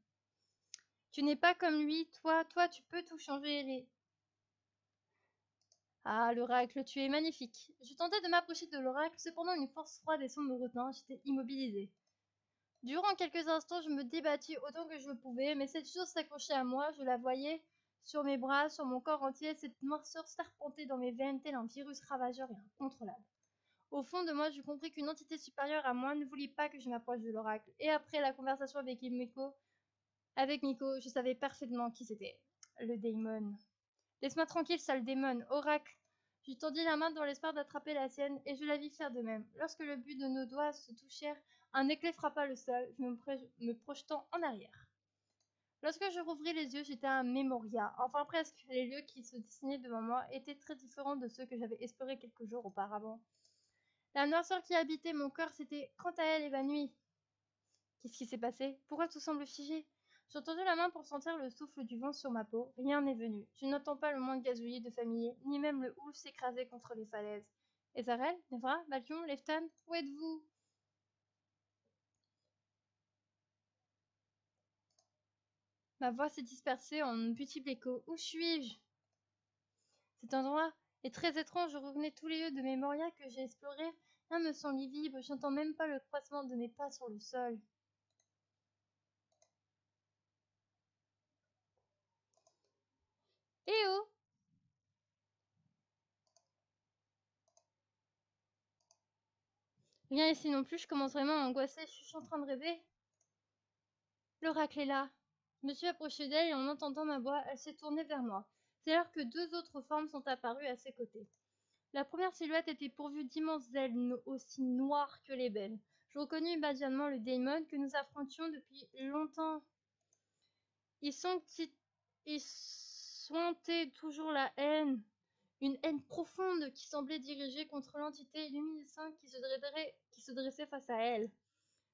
Tu n'es pas comme lui. Toi, tu peux tout changer. Ah, l'oracle, tu es magnifique. Je tentais de m'approcher de l'oracle, cependant une force froide et sombre me retenant, j'étais immobilisée. Durant quelques instants, je me débattis autant que je le pouvais, mais cette chose s'accrochait à moi, je la voyais sur mes bras, sur mon corps entier, cette morsure serpentait dans mes veines tel un virus ravageur et incontrôlable. Au fond de moi, je compris qu'une entité supérieure à moi ne voulait pas que je m'approche de l'oracle, et après la conversation avec Miko, je savais parfaitement qui c'était. Le démon. Laisse-moi tranquille, sale démon, oracle. Je lui tendis la main dans l'espoir d'attraper la sienne, et je la vis faire de même. Lorsque le but de nos doigts se touchèrent, un éclat frappa le sol, me projetant en arrière. Lorsque je rouvris les yeux, j'étais à Memoria, enfin presque. Les lieux qui se dessinaient devant moi étaient très différents de ceux que j'avais explorés quelques jours auparavant. La noirceur qui habitait mon corps s'était quant à elle évanouie. Qu'est-ce qui s'est passé? Pourquoi tout semble figé? J'ai tendu la main pour sentir le souffle du vent sur ma peau. Rien n'est venu. Je n'entends pas le moindre gazouillis de familier, ni même le ouf s'écraser contre les falaises. Ezarel, Nevra, Valkion, Leftan, où êtes-vous? Ma voix s'est dispersée en multiples échos. Où suis-je? Cet endroit est très étrange. Je revenais tous les lieux de Memoria que j'ai explorés. Rien me semble livide. J'entends même pas le croissement de mes pas sur le sol. Eh oh! Rien ici non plus. Je commence vraiment à angoisser. Je suis en train de rêver. L'oracle est là. Je me suis approchée d'elle et en entendant ma voix, elle s'est tournée vers moi. C'est alors que deux autres formes sont apparues à ses côtés. La première silhouette était pourvue d'immenses ailes aussi noires que les belles. Je reconnus immédiatement le démon que nous affrontions depuis longtemps. Ils sointaient toujours la haine, une haine profonde qui semblait dirigée contre l'entité luminescente qui se dressait face à elle.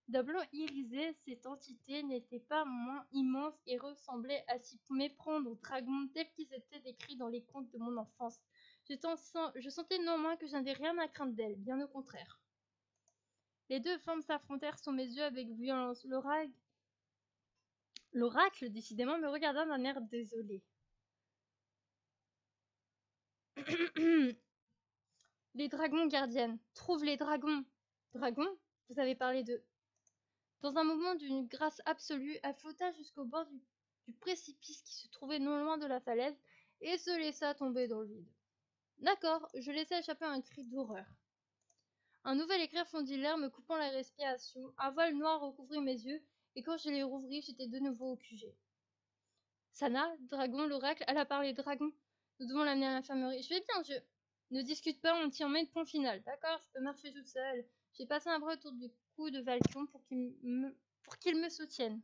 D'un blanc irisé, cette entité n'était pas moins immense et ressemblait à s'y méprendre aux dragons tels qu'ils étaient décrits dans les contes de mon enfance. Je sentais néanmoins que je n'avais rien à craindre d'elle, bien au contraire. Les deux formes s'affrontèrent sous mes yeux avec violence. L'oracle, décidément, me regarda d'un air désolé. Les dragons, gardiennes. Trouve les dragons. Dragons? Vous avez parlé d'eux. Dans un moment d'une grâce absolue, elle flotta jusqu'au bord du précipice qui se trouvait non loin de la falaise et se laissa tomber dans le vide. D'accord, je laissais échapper un cri d'horreur. Un nouvel éclair fondit l'air, me coupant la respiration. Un voile noir recouvrit mes yeux, et quand je les rouvris, j'étais de nouveau au QG. Sana, dragon, l'oracle, elle a parlé dragon. Nous devons l'amener à l'infirmerie. Je vais bien, je... Ne discute pas, on t'y emmène, point final. D'accord, je peux marcher toute seule. J'ai passé un bras autour du cou de Valkion pour qu'il me soutienne.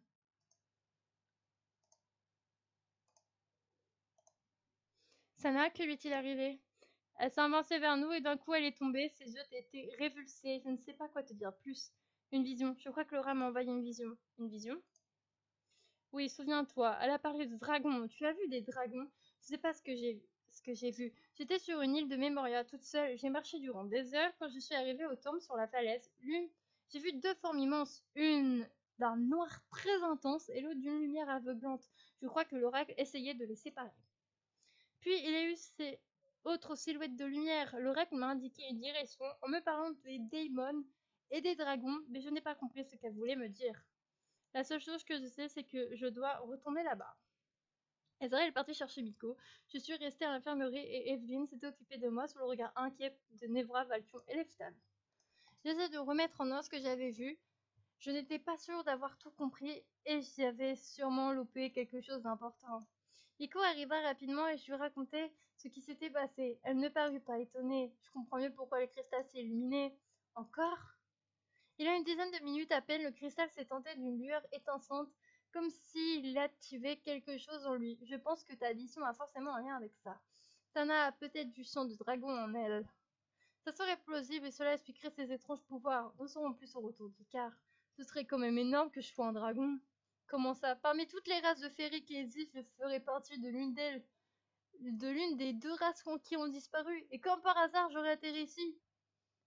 Sana, que lui est-il arrivé? Elle s'est avancée vers nous et d'un coup elle est tombée. Ses yeux étaient révulsés. Je ne sais pas quoi te dire plus. Une vision. Je crois que Laura m'a envoyé une vision. Une vision? Oui, souviens-toi, elle a parlé de dragons. Tu as vu des dragons? Je sais pas ce que j'ai vu. J'étais sur une île de Memoria, toute seule. J'ai marché durant des heures. Quand je suis arrivée au temple sur la falaise, j'ai vu deux formes immenses. Une d'un noir très intense et l'autre d'une lumière aveuglante. Je crois que l'oracle essayait de les séparer. Puis il y a eu ces autres silhouettes de lumière. L'oracle m'a indiqué une direction en me parlant des démons et des dragons, mais je n'ai pas compris ce qu'elle voulait me dire. La seule chose que je sais, c'est que je dois retourner là-bas. Ezra est parti chercher Miko. Je suis restée à l'infirmerie et Evelyn s'était occupée de moi sous le regard inquiet de Nevra, Valkion et Leftan. J'essaie de remettre en ordre ce que j'avais vu. Je n'étais pas sûre d'avoir tout compris et j'avais sûrement loupé quelque chose d'important. Miko arriva rapidement et je lui racontai ce qui s'était passé. Elle ne parut pas étonnée. Je comprends mieux pourquoi le cristal s'est illuminé. Encore? Il y a une dizaine de minutes à peine, le cristal s'est tenté d'une lueur étincelante, comme s'il activait quelque chose en lui. Je pense que ta vision a forcément un lien avec ça. Tana a peut-être du sang de dragon en elle. Ça serait plausible et cela expliquerait ses étranges pouvoirs. Nous saurons plus au retour d'Icar. Ce serait quand même énorme que je sois un dragon. Comment ça? Parmi toutes les races de féeries qui existent, je ferais partie de l'une des deux races qui ont disparu. Et comme par hasard, j'aurais atterri ici.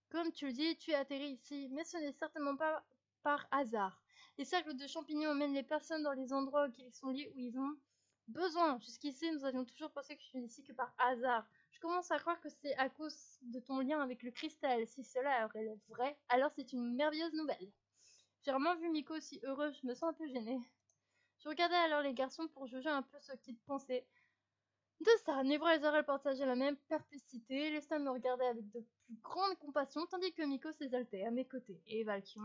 Comme tu le dis, tu es atterri ici, mais ce n'est certainement pas par hasard. Les cercles de champignons emmènent les personnes dans les endroits auxquels ils sont liés où ils ont besoin. Jusqu'ici, nous avions toujours pensé que je suis ici que par hasard. Je commence à croire que c'est à cause de ton lien avec le cristal. Si cela est vrai, alors c'est une merveilleuse nouvelle. J'ai vraiment vu Miko aussi heureux, je me sens un peu gênée. Je regardais alors les garçons pour juger un peu ce qu'ils pensaient. De ça, Nevra et Zara partageaient la même perplexité. Lestat me regardait avec de plus grande compassion, tandis que Miko s'exaltait à mes côtés. Et Valkion...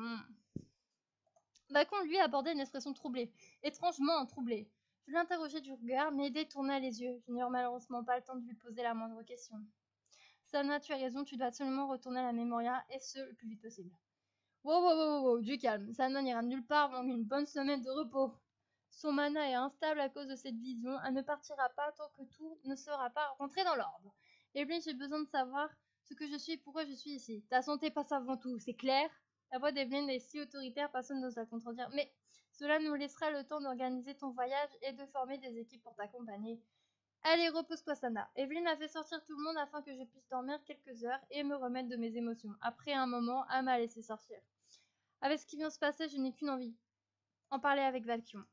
Valkion, lui, abordait une expression troublée, étrangement troublée. Je l'interrogeais du regard, mais détourna les yeux. Je n'eus malheureusement pas le temps de lui poser la moindre question. Sana, tu as raison, tu dois absolument retourner à la Memoria, et ce, le plus vite possible. Wow, du calme. Sana n'ira nulle part avant une bonne semaine de repos. Son mana est instable à cause de cette vision. Elle ne partira pas tant que tout ne sera pas rentré dans l'ordre. Evelyn, j'ai besoin de savoir ce que je suis et pourquoi je suis ici. Ta santé passe avant tout, c'est clair? La voix d'Evelyn est si autoritaire, personne n'ose la contredire. Mais cela nous laissera le temps d'organiser ton voyage et de former des équipes pour t'accompagner. Allez, repose-toi, Sana. Evelyn a fait sortir tout le monde afin que je puisse dormir quelques heures et me remettre de mes émotions. Après un moment, elle m'a laissé sortir. Avec ce qui vient de se passer, je n'ai qu'une envie. En parler avec Valkion.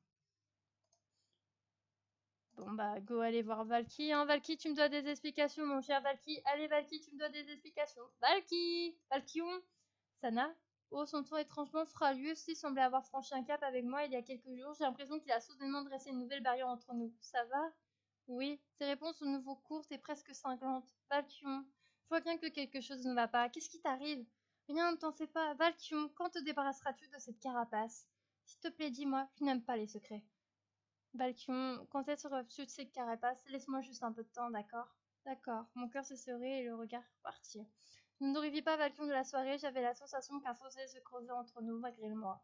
Bon bah go aller voir Valky, hein. Valky, tu me dois des explications, mon cher Valky. Allez Valky, tu me dois des explications. Valky, Valkion, Sana. Oh, son ton étrangement fera lui aussi semblait avoir franchi un cap avec moi il y a quelques jours. J'ai l'impression qu'il a soudainement dressé une nouvelle barrière entre nous. Ça va? Oui. Ses réponses au nouveau courtes et presque cinglantes. Valkion, je vois bien que quelque chose ne va pas. Qu'est-ce qui t'arrive? Rien, ne t'en fais pas. Valkion, quand te débarrasseras-tu de cette carapace? S'il te plaît, dis-moi, je n'aime pas les secrets. Valkion, quand elle sera au-dessus de ces carapaces, laisse-moi juste un peu de temps, d'accord? D'accord. Mon cœur se serrait et le regard partit. Je ne revis pas Valkion de la soirée, j'avais la sensation qu'un fossé se creusait entre nous malgré moi.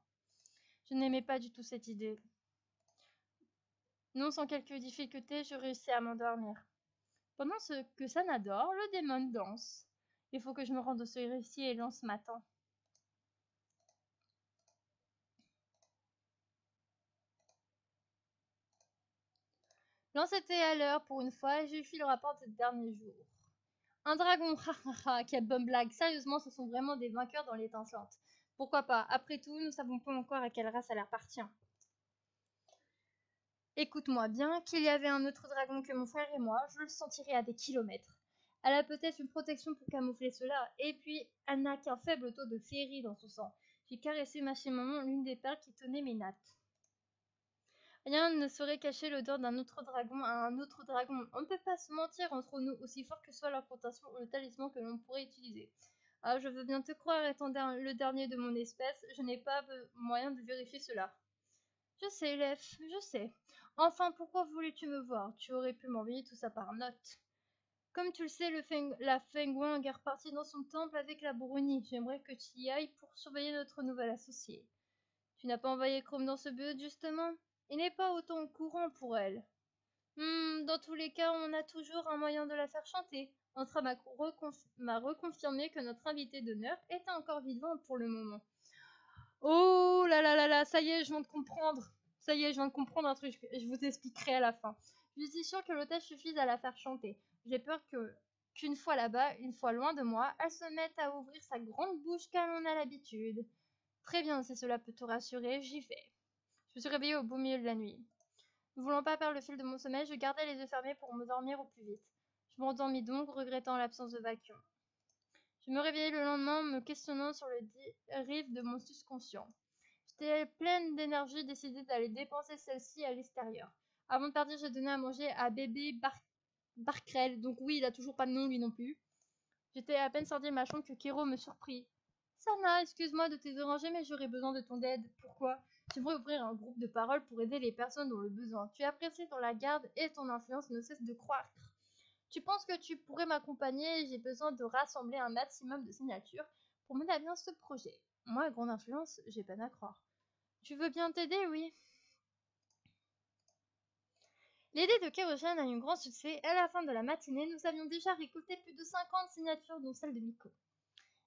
Je n'aimais pas du tout cette idée. Non sans quelques difficultés, je réussis à m'endormir. Pendant que Sana dort, le démon danse. Il faut que je me rende au récit et lance m'attend. Lance était à l'heure pour une fois et j'ai eu le rapport des derniers jours. Un dragon, quelle bonne blague. Sérieusement, ce sont vraiment des vainqueurs dans l'étincelante. Pourquoi pas? Après tout, nous savons pas encore à quelle race elle appartient. Écoute-moi bien, qu'il y avait un autre dragon que mon frère et moi, je le sentirais à des kilomètres. Elle a peut-être une protection pour camoufler cela, et puis elle n'a qu'un faible taux de féerie dans son sang. J'ai caressé machinalement l'une des perles qui tenait mes nattes. Rien ne saurait cacher l'odeur d'un autre dragon à un autre dragon. On ne peut pas se mentir entre nous, aussi fort que soit l'incantation ou le talisman que l'on pourrait utiliser. Ah, je veux bien te croire, étant le dernier de mon espèce, je n'ai pas moyen de vérifier cela. Je sais, Lef, je sais. Enfin, pourquoi voulais-tu me voir? Tu aurais pu m'envoyer tout ça par note. Comme tu le sais, la Fengwang est repartie dans son temple avec la Bruni. J'aimerais que tu y ailles pour surveiller notre nouvelle associée. Tu n'as pas envoyé Chrome dans ce but, justement? Il n'est pas autant au courant pour elle. Dans tous les cas, on a toujours un moyen de la faire chanter. Entra m'a reconfirmé que notre invité d'honneur était encore vivant pour le moment. Oh là là là là, ça y est, je viens de comprendre. Ça y est, je viens de comprendre un truc. Je vous expliquerai à la fin. Je suis sûre que l'hôtesse suffise à la faire chanter. J'ai peur qu'une fois là-bas, une fois loin de moi, elle se mette à ouvrir sa grande bouche comme on a l'habitude. Très bien, si cela peut te rassurer, j'y vais. Je me suis réveillée au beau milieu de la nuit. Ne voulant pas perdre le fil de mon sommeil, je gardais les yeux fermés pour me dormir au plus vite. Je m'endormis donc, regrettant l'absence de vacuum. Je me réveillai le lendemain, me questionnant sur le rive de mon subconscient. J'étais pleine d'énergie, décidée d'aller dépenser celle-ci à l'extérieur. Avant de partir, j'ai donné à manger à bébé Barkrel. Donc oui, il a toujours pas de nom lui non plus. J'étais à peine sortie de ma chambre que Kero me surprit. Sana, excuse-moi de te déranger, mais j'aurais besoin de ton aide. Pourquoi? J'aimerais ouvrir un groupe de parole pour aider les personnes dans le besoin. Tu es apprécié dans la garde et ton influence ne cesse de croître. Tu penses que tu pourrais m'accompagner? J'ai besoin de rassembler un maximum de signatures pour mener à bien ce projet. Moi, grande influence, j'ai peine à croire. Tu veux bien t'aider, oui? L'idée de Kérosène a eu un grand succès et à la fin de la matinée, nous avions déjà récolté plus de 50 signatures, dont celle de Miko.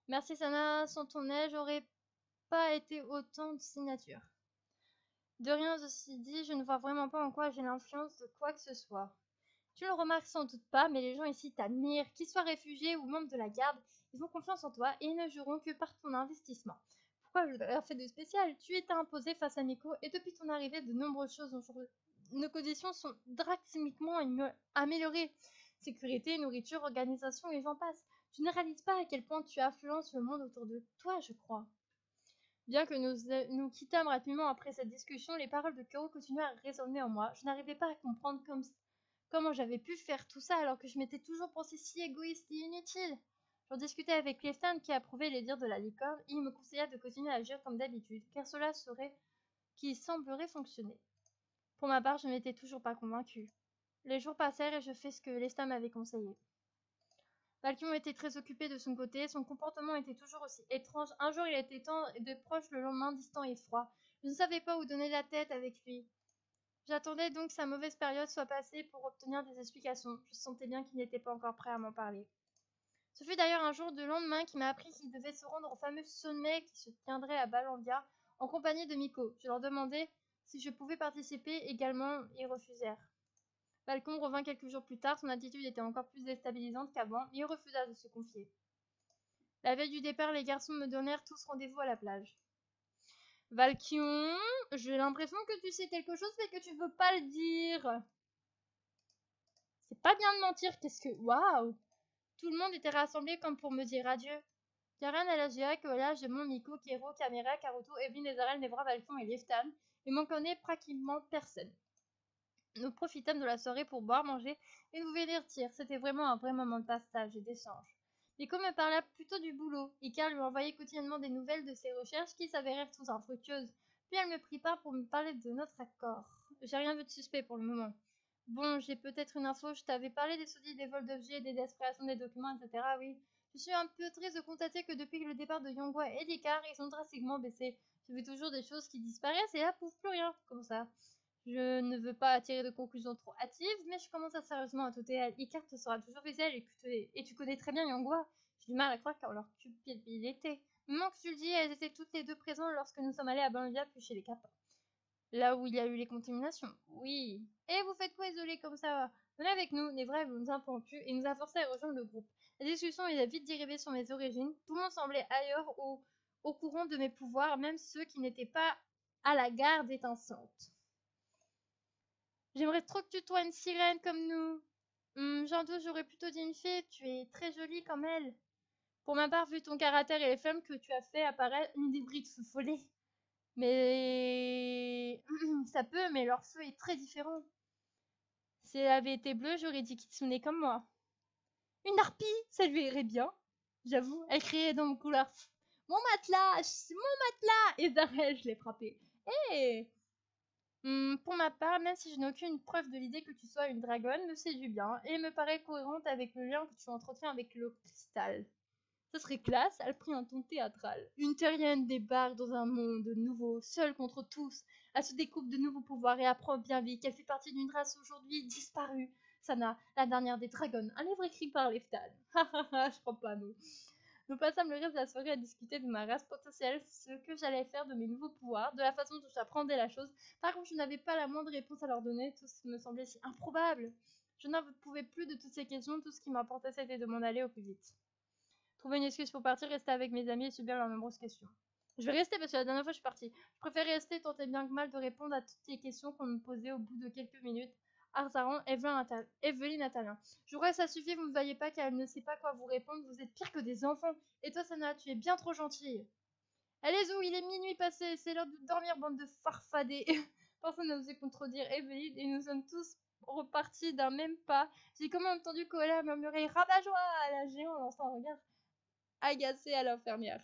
Merci Sana, sans ton aide, j'aurais pas été autant de signatures. De rien, ceci dit, je ne vois vraiment pas en quoi j'ai l'influence de quoi que ce soit. Tu le remarques sans doute pas, mais les gens ici t'admirent, qu'ils soient réfugiés ou membres de la garde, ils ont confiance en toi et ils ne joueront que par ton investissement. Pourquoi je l'aurais fait de spécial? Tu étais imposé face à Miko et depuis ton arrivée, de nombreuses choses ont changé. Nos conditions sont drastiquement améliorées. Sécurité, nourriture, organisation et j'en passe. Tu ne réalises pas à quel point tu influences le monde autour de toi, je crois. Bien que nous quittâmes rapidement après cette discussion, les paroles de Kero continuaient à résonner en moi. Je n'arrivais pas à comprendre comment j'avais pu faire tout ça alors que je m'étais toujours pensée si égoïste et inutile. J'en discutais avec Clifton qui approuvait les dires de la licorne et il me conseilla de continuer à agir comme d'habitude, car cela semblerait fonctionner. Pour ma part, je n'étais toujours pas convaincue. Les jours passèrent et je fais ce que Lestat m'avait conseillé. Valkion était très occupé de son côté, son comportement était toujours aussi étrange. Un jour il était tendre et de proche, le lendemain distant et froid. Je ne savais pas où donner la tête avec lui. J'attendais donc que sa mauvaise période soit passée pour obtenir des explications. Je sentais bien qu'il n'était pas encore prêt à m'en parler. Ce fut d'ailleurs un jour de lendemain qui m'a appris qu'il devait se rendre au fameux sommet qui se tiendrait à Balandia en compagnie de Miko. Je leur demandai si je pouvais participer également, ils refusèrent. Falcon revint quelques jours plus tard, son attitude était encore plus déstabilisante qu'avant, mais il refusa de se confier. La veille du départ, les garçons me donnèrent tous rendez-vous à la plage. Valkion, j'ai l'impression que tu sais quelque chose mais que tu veux pas le dire. C'est pas bien de mentir, qu'est-ce que... Waouh! Tout le monde était rassemblé comme pour me dire adieu. Karen, Alagia, Koala, Gemon, Miko, Kero, Kamera, Karuto, Evelyne, Ezarel, Nevra, Valkion et Liftan. Il m'en connaît pratiquement personne. Nous profitâmes de la soirée pour boire, manger et nous divertir. C'était vraiment un vrai moment de passage et d'échange. Miko me parla plutôt du boulot. Icar lui envoyait quotidiennement des nouvelles de ses recherches qui s'avérèrent tous infructueuses. Puis elle me prit part pour me parler de notre accord. J'ai rien vu de suspect pour le moment. Bon, j'ai peut-être une info, je t'avais parlé des saudis, des vols d'objets, des disparitions des documents, etc. Oui. Je suis un peu triste de constater que depuis le départ de Yongwa et d'Icar, ils ont drastiquement baissé. J'ai vu toujours des choses qui disparaissent et là, pouf, plus rien. Comme ça. Je ne veux pas tirer de conclusions trop hâtives, mais je commence à sérieusement à douter. Icar te sera toujours visuel et tu connais très bien Yangwa. J'ai du mal à croire qu'en leur culpabilité. Maintenant que tu le dis, elles étaient toutes les deux présentes lorsque nous sommes allés à Banvia puis chez les Kappa. Là où il y a eu les contaminations. Oui. Et vous faites quoi isolé comme ça? Venez avec nous, Nevra nous a interrompu et nous a forcé à rejoindre le groupe. La discussion est vite dérivée sur mes origines. Tout le monde semblait ailleurs au courant de mes pouvoirs, même ceux qui n'étaient pas à la garde étincelante. J'aimerais trop que tu sois une sirène comme nous. J'en doute, j'aurais plutôt dit une fée. Tu es très jolie comme elle. Pour ma part, vu ton caractère et les flammes que tu as fait apparaître, une hybride follet. Mais ça peut, mais leur feu est très différent. Si elle avait été bleue, j'aurais dit Kitsune comme moi. Une harpie, ça lui irait bien. J'avoue, elle criait dans mon couloir. Mon matelas, mon matelas. Et Zarel, je l'ai frappé. Hé pour ma part, même si je n'ai aucune preuve de l'idée que tu sois une dragonne, me séduit bien et me paraît cohérente avec le lien que tu entretiens avec le cristal. Ce serait classe, elle prit un ton théâtral. Une terrienne débarque dans un monde nouveau, seule contre tous. Elle se découvre de nouveaux pouvoirs et apprend bien vite qu'elle fait partie d'une race aujourd'hui disparue. Sana, la dernière des dragons, un livre écrit par les Ftan. Je crois pas, non. Nous passâmes le reste de la soirée à discuter de ma race potentielle, ce que j'allais faire de mes nouveaux pouvoirs, de la façon dont j'apprendais la chose. Par contre, je n'avais pas la moindre réponse à leur donner, tout ce qui me semblait si improbable. Je n'en pouvais plus de toutes ces questions, tout ce qui m'importait c'était de m'en aller au plus vite. Trouver une excuse pour partir, rester avec mes amis et subir leurs nombreuses questions. Je vais rester parce que la dernière fois je suis partie. Je préférais rester, tenter bien que mal de répondre à toutes les questions qu'on me posait au bout de quelques minutes. Arzaran, Evelyne Natalien. Je crois que ça suffit, vous ne voyez pas qu'elle ne sait pas quoi vous répondre, vous êtes pire que des enfants. Et toi, Sana, tu es bien trop gentille. Allez, où il est minuit passé, c'est l'heure de dormir, bande de farfadés. Personne n'a osé contredire Evelyne et nous sommes tous repartis d'un même pas. J'ai quand même entendu Koala murmurer rabat-joie à la géante en lançant un regard agacé à l'infirmière.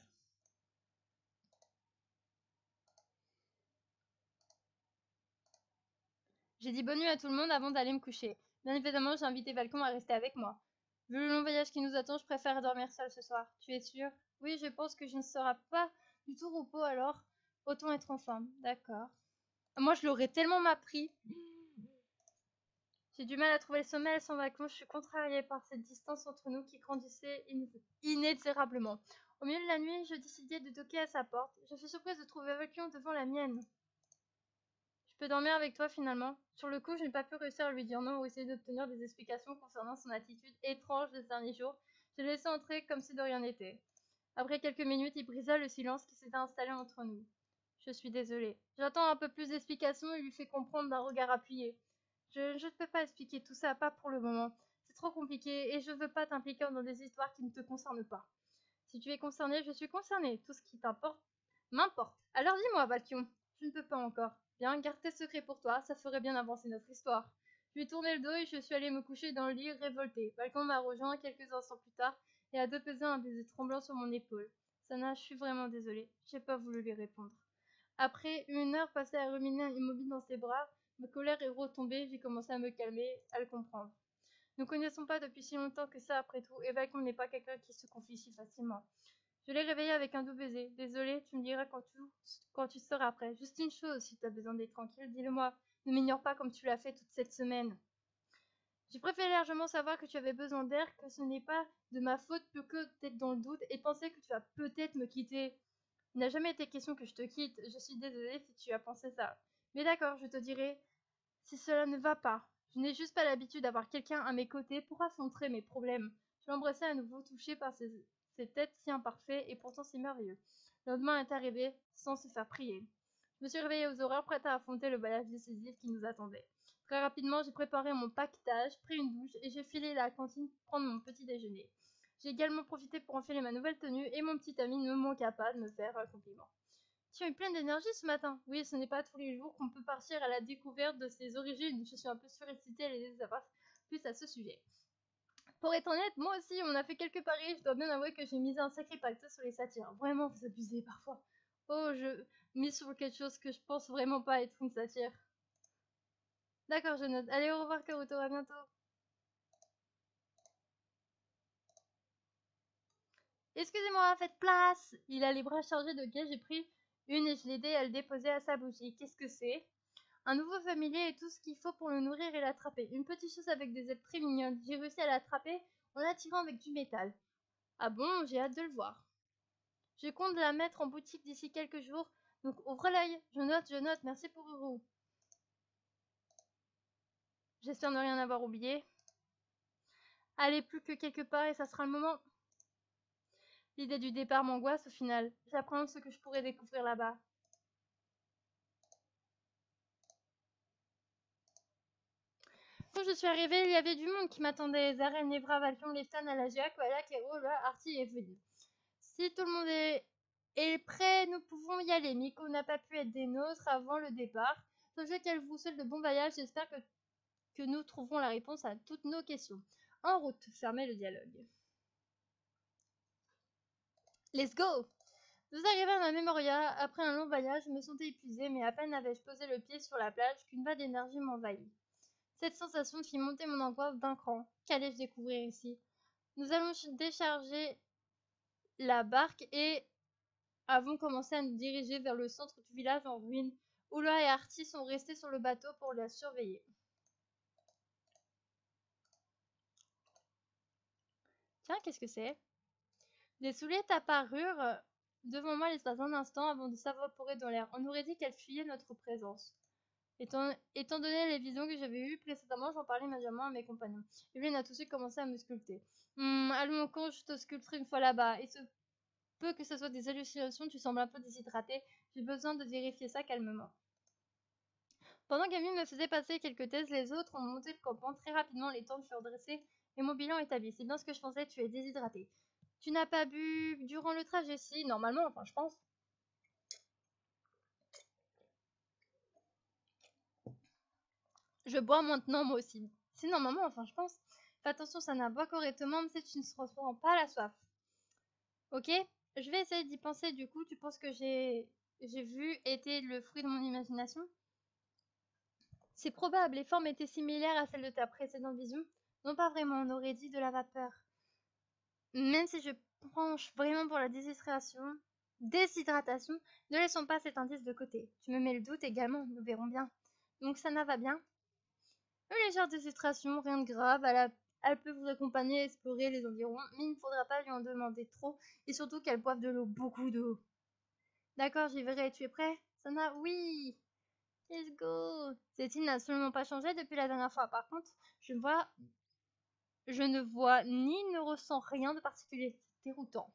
J'ai dit bonne nuit à tout le monde avant d'aller me coucher. Bien évidemment, j'ai invité Valcon à rester avec moi. Vu le long voyage qui nous attend, je préfère dormir seule ce soir. Tu es sûre? Oui, je pense que je ne serai pas du tout repos alors. Autant être ensemble. D'accord. Moi, je l'aurais tellement m'appris. J'ai du mal à trouver le sommeil sans Valcon. Je suis contrariée par cette distance entre nous qui grandissait inexorablement. Au milieu de la nuit, je décidai de toquer à sa porte. Je suis surprise de trouver Valcon devant la mienne. Je peux dormir avec toi finalement. Sur le coup, je n'ai pas pu réussir à lui dire non ou essayer d'obtenir des explications concernant son attitude étrange ces derniers jours. Je l'ai laissé entrer comme si de rien n'était. Après quelques minutes, il brisa le silence qui s'était installé entre nous. Je suis désolée. J'attends un peu plus d'explications et lui fais comprendre d'un regard appuyé. Je ne peux pas expliquer tout ça, pas pour le moment. C'est trop compliqué et je ne veux pas t'impliquer dans des histoires qui ne te concernent pas. Si tu es concerné, je suis concernée. Tout ce qui t'importe m'importe. Alors dis-moi, Valkion. Je ne peux pas encore. Bien, garde tes secrets pour toi, ça ferait bien avancer notre histoire. Je lui ai tourné le dos et je suis allée me coucher dans le lit révoltée. Valkion m'a rejoint quelques instants plus tard et a déposé un baiser tremblant sur mon épaule. Sana, je suis vraiment désolée. J'ai pas voulu lui répondre. Après une heure passée à ruminer immobile dans ses bras, ma colère est retombée, j'ai commencé à me calmer, à le comprendre. Nous ne connaissons pas depuis si longtemps que ça après tout, et Valcon n'est pas quelqu'un qui se confie si facilement. Je l'ai réveillé avec un doux baiser. Désolé, tu me diras quand tu seras prêt. Juste une chose, si tu as besoin d'être tranquille, dis-le-moi. Ne m'ignore pas comme tu l'as fait toute cette semaine. J'ai préféré largement savoir que tu avais besoin d'air, que ce n'est pas de ma faute que d'être dans le doute et penser que tu vas peut-être me quitter. Il n'a jamais été question que je te quitte. Je suis désolée si tu as pensé ça. Mais d'accord, je te dirai si cela ne va pas. Je n'ai juste pas l'habitude d'avoir quelqu'un à mes côtés pour affronter mes problèmes. Je l'embrassai à nouveau, touchée par ces têtes si imparfaites et pourtant si merveilleuses. Le lendemain est arrivé sans se faire prier. Je me suis réveillée aux horreurs, prête à affronter le voyage décisif qui nous attendait. Très rapidement, j'ai préparé mon paquetage, pris une douche et j'ai filé à la cantine prendre mon petit déjeuner. J'ai également profité pour enfiler ma nouvelle tenue et mon petit ami ne manqua pas de me faire un compliment. Tu es pleine d'énergie ce matin. Oui, ce n'est pas tous les jours qu'on peut partir à la découverte de ses origines. Je suis un peu surexcitée à l'idée de savoir plus à ce sujet. Pour être honnête, moi aussi, on a fait quelques paris. Je dois bien avouer que j'ai misé un sacré pacte sur les satires. Vraiment, vous abusez parfois. Oh, je mise sur quelque chose que je pense vraiment pas être une satire. D'accord, je note. Allez, au revoir, Karuto. À bientôt. Excusez-moi, faites place. Il a les bras chargés de quai. J'ai pris une et je l'ai aidé à le déposer à sa bougie. Qu'est-ce que c'est? Un nouveau familier et tout ce qu'il faut pour le nourrir et l'attraper. Une petite chose avec des ailes très mignonnes. J'ai réussi à l'attraper en l'attirant avec du métal. Ah bon, j'ai hâte de le voir. Je compte la mettre en boutique d'ici quelques jours. Donc ouvre l'œil. Je note. Merci pour Uru. J'espère ne rien avoir oublié. Allez, plus que quelque part et ça sera le moment. L'idée du départ m'angoisse au final. J'apprends ce que je pourrais découvrir là-bas. Quand je suis arrivée, il y avait du monde qui m'attendait. Zaren, Nevra, Valkion, Lestan, Alagia, Koala, Kero, Artie et Evelyne. Si tout le monde est prêt, nous pouvons y aller. Miko n'a pas pu être des nôtres avant le départ. Sachez qu'elle vous souhaite de bons voyages. J'espère que nous trouverons la réponse à toutes nos questions. En route, fermez le dialogue. Let's go! Nous arrivâmes à Memoria. Après un long voyage, je me sentais épuisée, mais à peine avais-je posé le pied sur la plage qu'une vague d'énergie m'envahit. Cette sensation fit monter mon angoisse d'un cran. Qu'allais-je découvrir ici? Nous allons décharger la barque et avons commencé à nous diriger vers le centre du village en ruine. Oula et Artie sont restés sur le bateau pour la surveiller. Tiens, qu'est-ce que c'est? Des soulettes apparurent devant moi l'espace d'un instant avant de s'évaporer dans l'air. On aurait dit qu'elles fuyaient notre présence. Étant donné les visions que j'avais eues précédemment, j'en parlais immédiatement à mes compagnons. Evelyn a tout de suite commencé à me sculpter. Allons, quand je te sculpterai une fois là-bas. Et ce peu que ce soit des hallucinations, tu sembles un peu déshydraté. J'ai besoin de vérifier ça calmement. Pendant qu'Amy me faisait passer quelques thèses, les autres ont monté le campement. Très rapidement, les tentes furent dressées et mon bilan établi. C'est bien ce que je pensais, tu es déshydraté. Tu n'as pas bu durant le trajet, si, normalement, enfin, je pense. Je bois maintenant, moi aussi. Si, normalement, enfin, je pense. Fais attention, ça n'a boit correctement, mais tu ne se ressens pas la soif. Ok? Je vais essayer d'y penser, du coup. Tu penses que j'ai vu était le fruit de mon imagination? C'est probable, les formes étaient similaires à celles de ta précédente vision. Non, pas vraiment, on aurait dit de la vapeur. Même si je penche vraiment pour la déshydratation, ne laissons pas cet indice de côté. Tu me mets le doute également, nous verrons bien. Donc ça va bien. Une légère déshydratation, rien de grave, elle peut vous accompagner à explorer les environs, mais il ne faudra pas lui en demander trop, et surtout qu'elle boive de l'eau, beaucoup d'eau. D'accord, j'y verrai, tu es prêt? Sana, oui! Let's go! Cette île n'a absolument pas changé depuis la dernière fois, par contre, je ne vois ni ne ressens rien de particulier. C'est déroutant.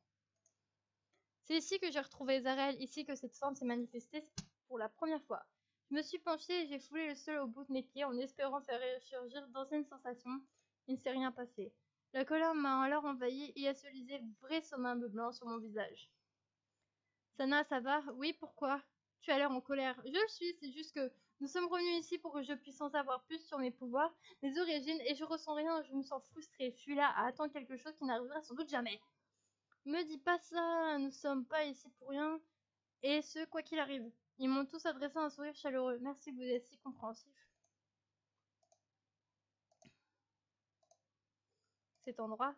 C'est ici que j'ai retrouvé Zarel, ici que cette forme s'est manifestée pour la première fois. Je me suis penchée et j'ai foulé le sol au bout de mes pieds en espérant faire ressurgir d'anciennes sensations. Il ne s'est rien passé. La colère m'a alors envahi et a se lisé vrai sommable blanc sur mon visage. Sana, ça va? Oui, pourquoi? Tu as l'air en colère. Je le suis, c'est juste que nous sommes revenus ici pour que je puisse en savoir plus sur mes pouvoirs, mes origines, et je ressens rien, je me sens frustrée. Je suis là à attendre quelque chose qui n'arrivera sans doute jamais. Me dis pas ça, nous sommes pas ici pour rien, et ce, quoi qu'il arrive. Ils m'ont tous adressé un sourire chaleureux. Merci, vous êtes si compréhensif. Cet endroit?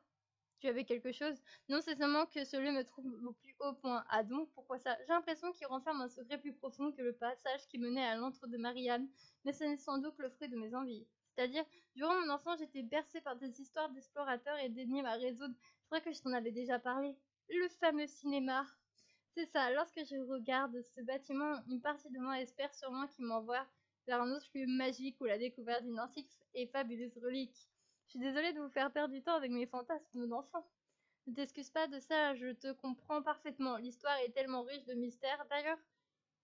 Tu avais quelque chose? Non, c'est seulement que ce lieu me trouve au plus haut point. Ah donc, pourquoi ça? J'ai l'impression qu'il renferme un secret plus profond que le passage qui menait à l'antre de Marianne, mais ce n'est sans doute le fruit de mes envies. C'est-à-dire, durant mon enfance, j'étais bercée par des histoires d'explorateurs et d'énigmes à résoudre. Je crois que je t'en avais déjà parlé. Le fameux cinéma. C'est ça, lorsque je regarde ce bâtiment, une partie de moi espère sûrement qu'il m'envoie vers un autre lieu magique ou la découverte d'une antique et fabuleuse relique. Je suis désolée de vous faire perdre du temps avec mes fantasmes d'enfant. Ne t'excuse pas de ça, je te comprends parfaitement. L'histoire est tellement riche de mystères. D'ailleurs,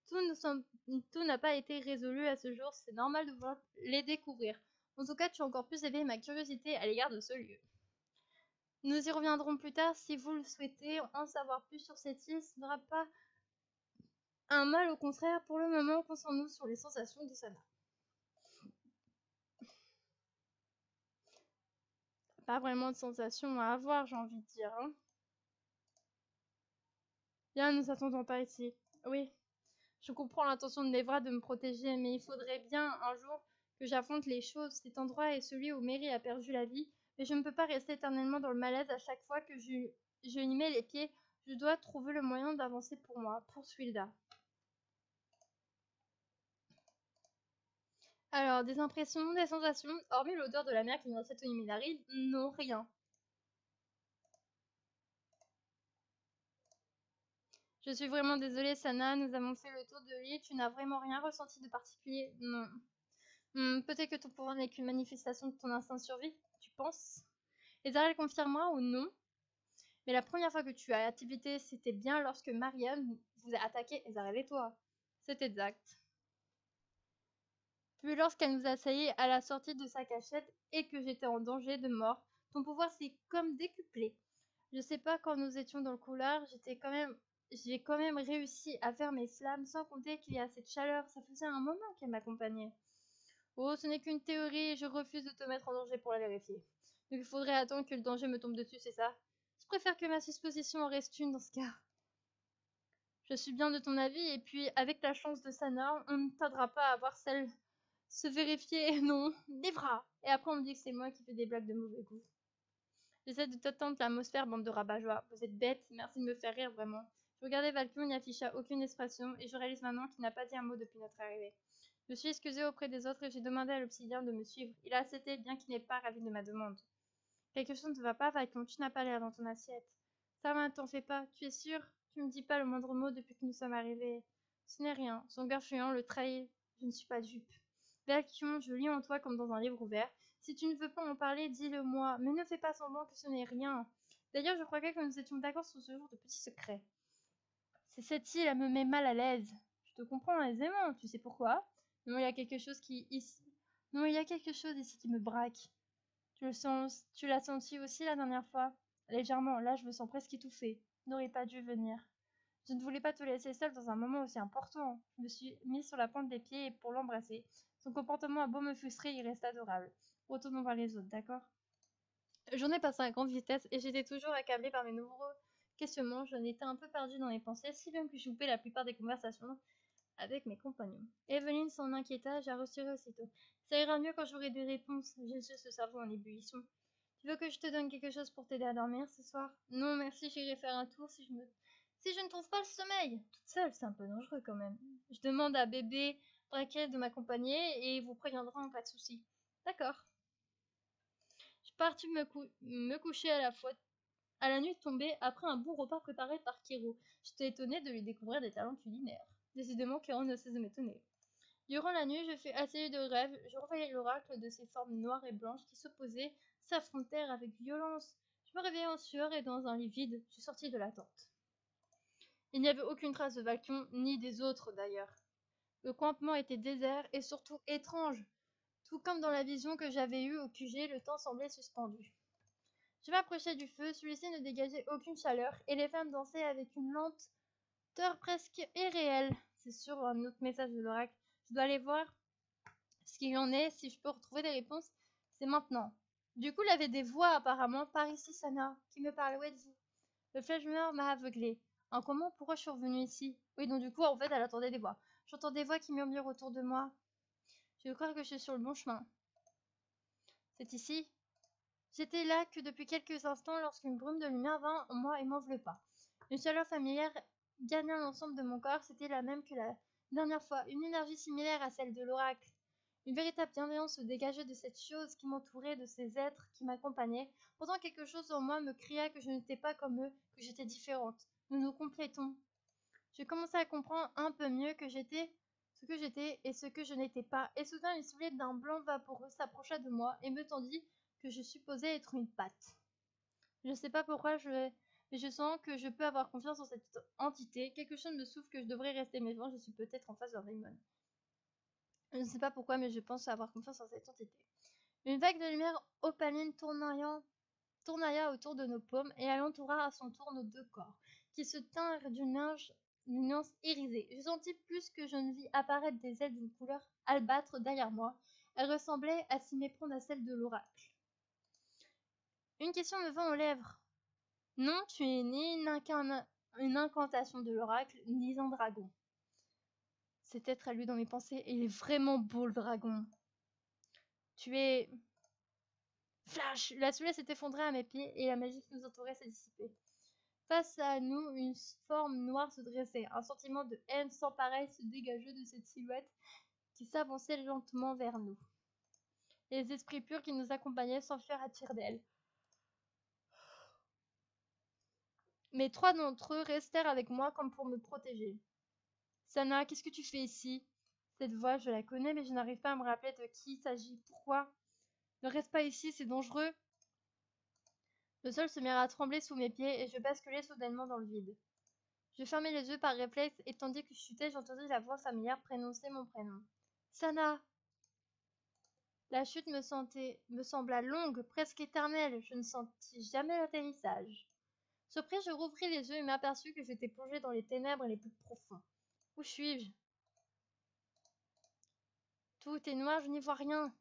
tout n'a pas été résolu à ce jour, c'est normal de vouloir les découvrir. En tout cas, tu as encore plus éveillé ma curiosité à l'égard de ce lieu. Nous y reviendrons plus tard si vous le souhaitez. En savoir plus sur cette île, ce ne sera pas un mal, au contraire. Pour le moment, concentrons-nous sur les sensations de Sana. Pas vraiment de sensations à avoir, j'ai envie de dire. Hein. Bien, nous attendons pas ici. Oui, je comprends l'intention de Nevra de me protéger, mais il faudrait bien un jour que j'affronte les choses. Cet endroit est celui où Mary a perdu la vie, mais je ne peux pas rester éternellement dans le malaise à chaque fois que je y mets les pieds. Je dois trouver le moyen d'avancer pour moi, pour Swilda. Alors, des impressions, des sensations, hormis l'odeur de la mer qui vient de cette Minari, non, rien. Je suis vraiment désolée, Sana, nous avons fait le tour de l'île, tu n'as vraiment rien ressenti de particulier? Non. Peut-être que ton pouvoir n'est qu'une manifestation de ton instinct de survie, tu penses? Ezarel confirmera ou non? Mais la première fois que tu as activité, c'était bien lorsque Marianne vous a attaqué, Ezarel et toi. C'est exact. Puis lorsqu'elle nous a assaillis à la sortie de sa cachette et que j'étais en danger de mort, ton pouvoir s'est comme décuplé. Je sais pas quand nous étions dans le couloir, j'étais quand même j'ai quand même réussi à faire mes flammes sans compter qu'il y a cette chaleur. Ça faisait un moment qu'elle m'accompagnait. Oh, ce n'est qu'une théorie et je refuse de te mettre en danger pour la vérifier. Donc il faudrait attendre que le danger me tombe dessus, c'est ça? Je préfère que ma supposition en reste une dans ce cas. Je suis bien de ton avis et puis avec la chance de Sana, on ne tardera pas à voir celle se vérifier. Non, Devra. Et après on me dit que c'est moi qui fais des blagues de mauvais goût. J'essaie de t'attendre l'atmosphère, bande de rabat-joie. Vous êtes bête, merci de me faire rire, vraiment. Je regardais Valkyrie, il n'afficha aucune expression, et je réalise maintenant qu'il n'a pas dit un mot depuis notre arrivée. Je suis excusée auprès des autres et j'ai demandé à l'obsidien de me suivre. Il a accepté, bien qu'il n'ait pas ravi de ma demande. Quelque chose ne va pas, Valkyrie, tu n'as pas l'air dans ton assiette. Ça va, t'en fais pas, tu es sûr? Tu me dis pas le moindre mot depuis que nous sommes arrivés. Ce n'est rien, son cœur fuyant le trahit. Je ne suis pas dupe. Valkyrie, je lis en toi comme dans un livre ouvert. Si tu ne veux pas en parler, dis-le moi, mais ne fais pas semblant que ce n'est rien. D'ailleurs, je croyais que nous étions d'accord sur ce jour de petits secrets. C'est cette île, elle me met mal à l'aise. Je te comprends aisément, tu sais pourquoi? Non, il y a quelque chose ici. Non, il y a quelque chose ici qui me braque. Tu l'as senti aussi la dernière fois? Légèrement, là je me sens presque étouffée. N'aurais pas dû venir. Je ne voulais pas te laisser seule dans un moment aussi important. Je me suis mise sur la pointe des pieds pour l'embrasser. Son comportement a beau me frustrer, il reste adorable. Retournons voir les autres, d'accord? La journée passait à grande vitesse et j'étais toujours accablée par mes nombreux questionnements. J'en étais un peu perdue dans mes pensées, si bien que j'ai loupé la plupart des conversations avec mes compagnons. Evelyne s'en inquiéta, j'ai rassuré aussitôt. Ça ira mieux quand j'aurai des réponses. J'ai su ce cerveau en ébullition. Tu veux que je te donne quelque chose pour t'aider à dormir ce soir? Non, merci, j'irai faire un tour si je ne trouve pas le sommeil. Toute seule, c'est un peu dangereux quand même. Je demande à bébé Braquet de m'accompagner et vous préviendra en cas de souci. D'accord. Je partis me coucher à la nuit tombée après un bon repas préparé par Kiro. J'étais étonnée de lui découvrir des talents culinaires. Décidément, Kiro ne cesse de m'étonner. Durant la nuit, je fus assaillie de rêves. Je revoyais l'oracle de ces formes noires et blanches qui s'opposaient, s'affrontèrent avec violence. Je me réveillai en sueur et dans un lit vide, je sortis de la tente. Il n'y avait aucune trace de Valkion, ni des autres d'ailleurs. Le campement était désert et surtout étrange. Tout comme dans la vision que j'avais eue au QG, le temps semblait suspendu. Je m'approchai du feu, celui-ci ne dégageait aucune chaleur, et les femmes dansaient avec une lenteur presque irréelle. C'est sûr, un autre message de l'oracle. Je dois aller voir ce qu'il en est, si je peux retrouver des réponses, c'est maintenant. Du coup, il avait des voix apparemment, par ici Sana, qui me parlait, où êtes-vous? Le flashmeur m'a aveuglé. En comment, pourquoi je suis revenue ici? Oui, donc du coup, en fait, elle attendait des voix. J'entends des voix qui murmurent autour de moi. Je crois que je suis sur le bon chemin. C'est ici? J'étais là que depuis quelques instants lorsqu'une brume de lumière vint en moi et m'enveloppa. Une chaleur familière gagna l'ensemble de mon corps, c'était la même que la dernière fois, une énergie similaire à celle de l'oracle. Une véritable bienveillance se dégageait de cette chose qui m'entourait, de ces êtres qui m'accompagnaient. Pourtant quelque chose en moi me cria que je n'étais pas comme eux, que j'étais différente. Nous nous complétons. Je commençais à comprendre un peu mieux que j'étais ce que j'étais et ce que je n'étais pas, et soudain une silhouette d'un blanc vaporeux s'approcha de moi et me tendit que je supposais être une patte. Je ne sais pas pourquoi, mais je sens que je peux avoir confiance en cette entité. Quelque chose me souffle que je devrais rester méfiant, je suis peut-être en face de Raymond. Je ne sais pas pourquoi, mais je pense avoir confiance en cette entité. Une vague de lumière opaline tournoya autour de nos paumes et elle entoura à son tour nos deux corps, qui se tinrent d'une nuance irisée. Je sentis plus que je ne vis apparaître des ailes d'une couleur albâtre derrière moi. Elles ressemblaient à s'y méprendre à celles de l'oracle. Une question me vint aux lèvres. Non, tu es ni une incantation de l'oracle, ni un dragon. Cet être a lu dans mes pensées et il est vraiment beau le dragon. Tu es... Flash! La soleil s'est effondrée à mes pieds et la magie qui nous entourait s'est dissipée. Face à nous, une forme noire se dressait. Un sentiment de haine sans pareil se dégageait de cette silhouette qui s'avançait lentement vers nous. Les esprits purs qui nous accompagnaient s'enfuirent à tire d'aile. Mais 3 d'entre eux restèrent avec moi comme pour me protéger. Sana, qu'est-ce que tu fais ici? Cette voix, je la connais, mais je n'arrive pas à me rappeler de qui il s'agit. Pourquoi? Ne reste pas ici, c'est dangereux. Le sol se mit à trembler sous mes pieds et je basculai soudainement dans le vide. Je fermai les yeux par réflexe et tandis que je chutais, j'entendis la voix familière prononcer mon prénom. Sana! La chute me sembla longue, presque éternelle. Je ne sentis jamais l'atterrissage. Surpris, je rouvris les yeux et m'aperçus que j'étais plongée dans les ténèbres les plus profonds. Où suis-je? Tout est noir, je n'y vois rien.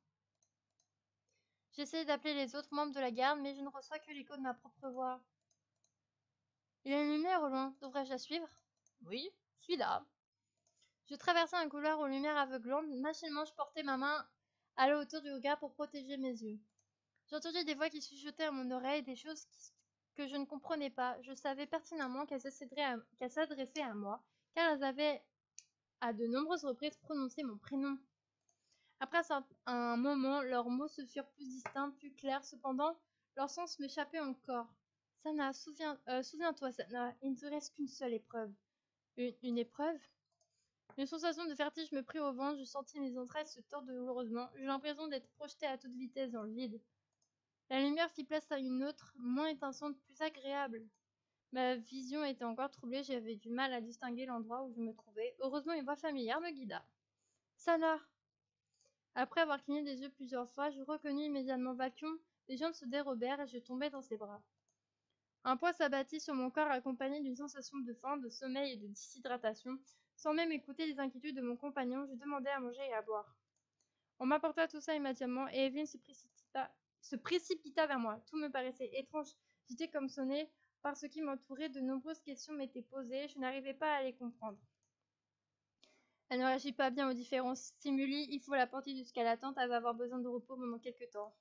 J'essaie d'appeler les autres membres de la garde, mais je ne reçois que l'écho de ma propre voix. Il y a une lumière au loin, devrais-je la suivre? Oui, suis là. Je traversais un couloir aux lumières aveuglantes. Machinalement, je portais ma main à la hauteur du regard pour protéger mes yeux. J'entendais des voix qui chuchotaient à mon oreille, des choses que je ne comprenais pas. Je savais pertinemment qu'elles s'adressaient à moi, car elles avaient à de nombreuses reprises prononcé mon prénom. Après un moment, leurs mots se firent plus distincts, plus clairs. Cependant, leur sens m'échappait encore. Sana, souviens-toi, Sana, il ne te reste qu'une seule épreuve. Une épreuve? Une sensation de vertige me prit au ventre, je sentis mes entrailles se tordre douloureusement. J'eus l'impression d'être projetée à toute vitesse dans le vide. La lumière fit place à une autre, moins étincelante, plus agréable. Ma vision était encore troublée, j'avais du mal à distinguer l'endroit où je me trouvais. Heureusement, une voix familière me guida. Sana! Après avoir cligné des yeux plusieurs fois, je reconnus immédiatement Vacuum. Les jambes se dérobèrent et je tombai dans ses bras. Un poids s'abattit sur mon corps accompagné d'une sensation de faim, de sommeil et de déshydratation. Sans même écouter les inquiétudes de mon compagnon, je demandai à manger et à boire. On m'apporta tout ça immédiatement et Evelyn se précipita vers moi. Tout me paraissait étrange. J'étais comme sonnée par ce qui m'entourait. De nombreuses questions m'étaient posées. Je n'arrivais pas à les comprendre. Elle ne réagit pas bien aux différents stimuli. Il faut la porter jusqu'à la tente. Elle va avoir besoin de repos pendant quelques temps.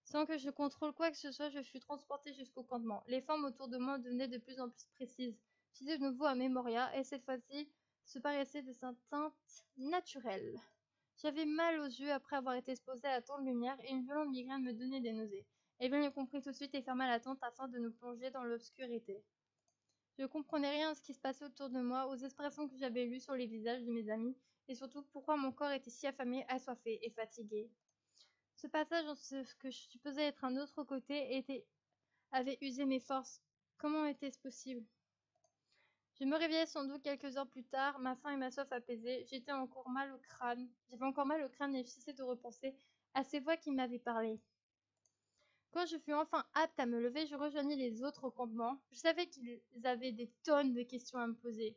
Sans que je contrôle quoi que ce soit, je fus transportée jusqu'au campement. Les formes autour de moi devenaient de plus en plus précises. J'étais de nouveau à Memoria, et cette fois-ci, se paraissait de sa teinte naturelle. J'avais mal aux yeux après avoir été exposée à tant de lumière, et une violente migraine me donnait des nausées. Evelyn le comprit tout de suite et ferma la tente afin de nous plonger dans l'obscurité. Je ne comprenais rien à ce qui se passait autour de moi, aux expressions que j'avais lues sur les visages de mes amis, et surtout pourquoi mon corps était si affamé, assoiffé et fatigué. Ce passage dans ce que je supposais être un autre côté avait usé mes forces. Comment était-ce possible? Je me réveillais sans doute quelques heures plus tard, ma faim et ma soif apaisées. J'avais encore mal au crâne. Et je cessais de repenser à ces voix qui m'avaient parlé. Quand je fus enfin apte à me lever, je rejoignis les autres au campement. Je savais qu'ils avaient des tonnes de questions à me poser.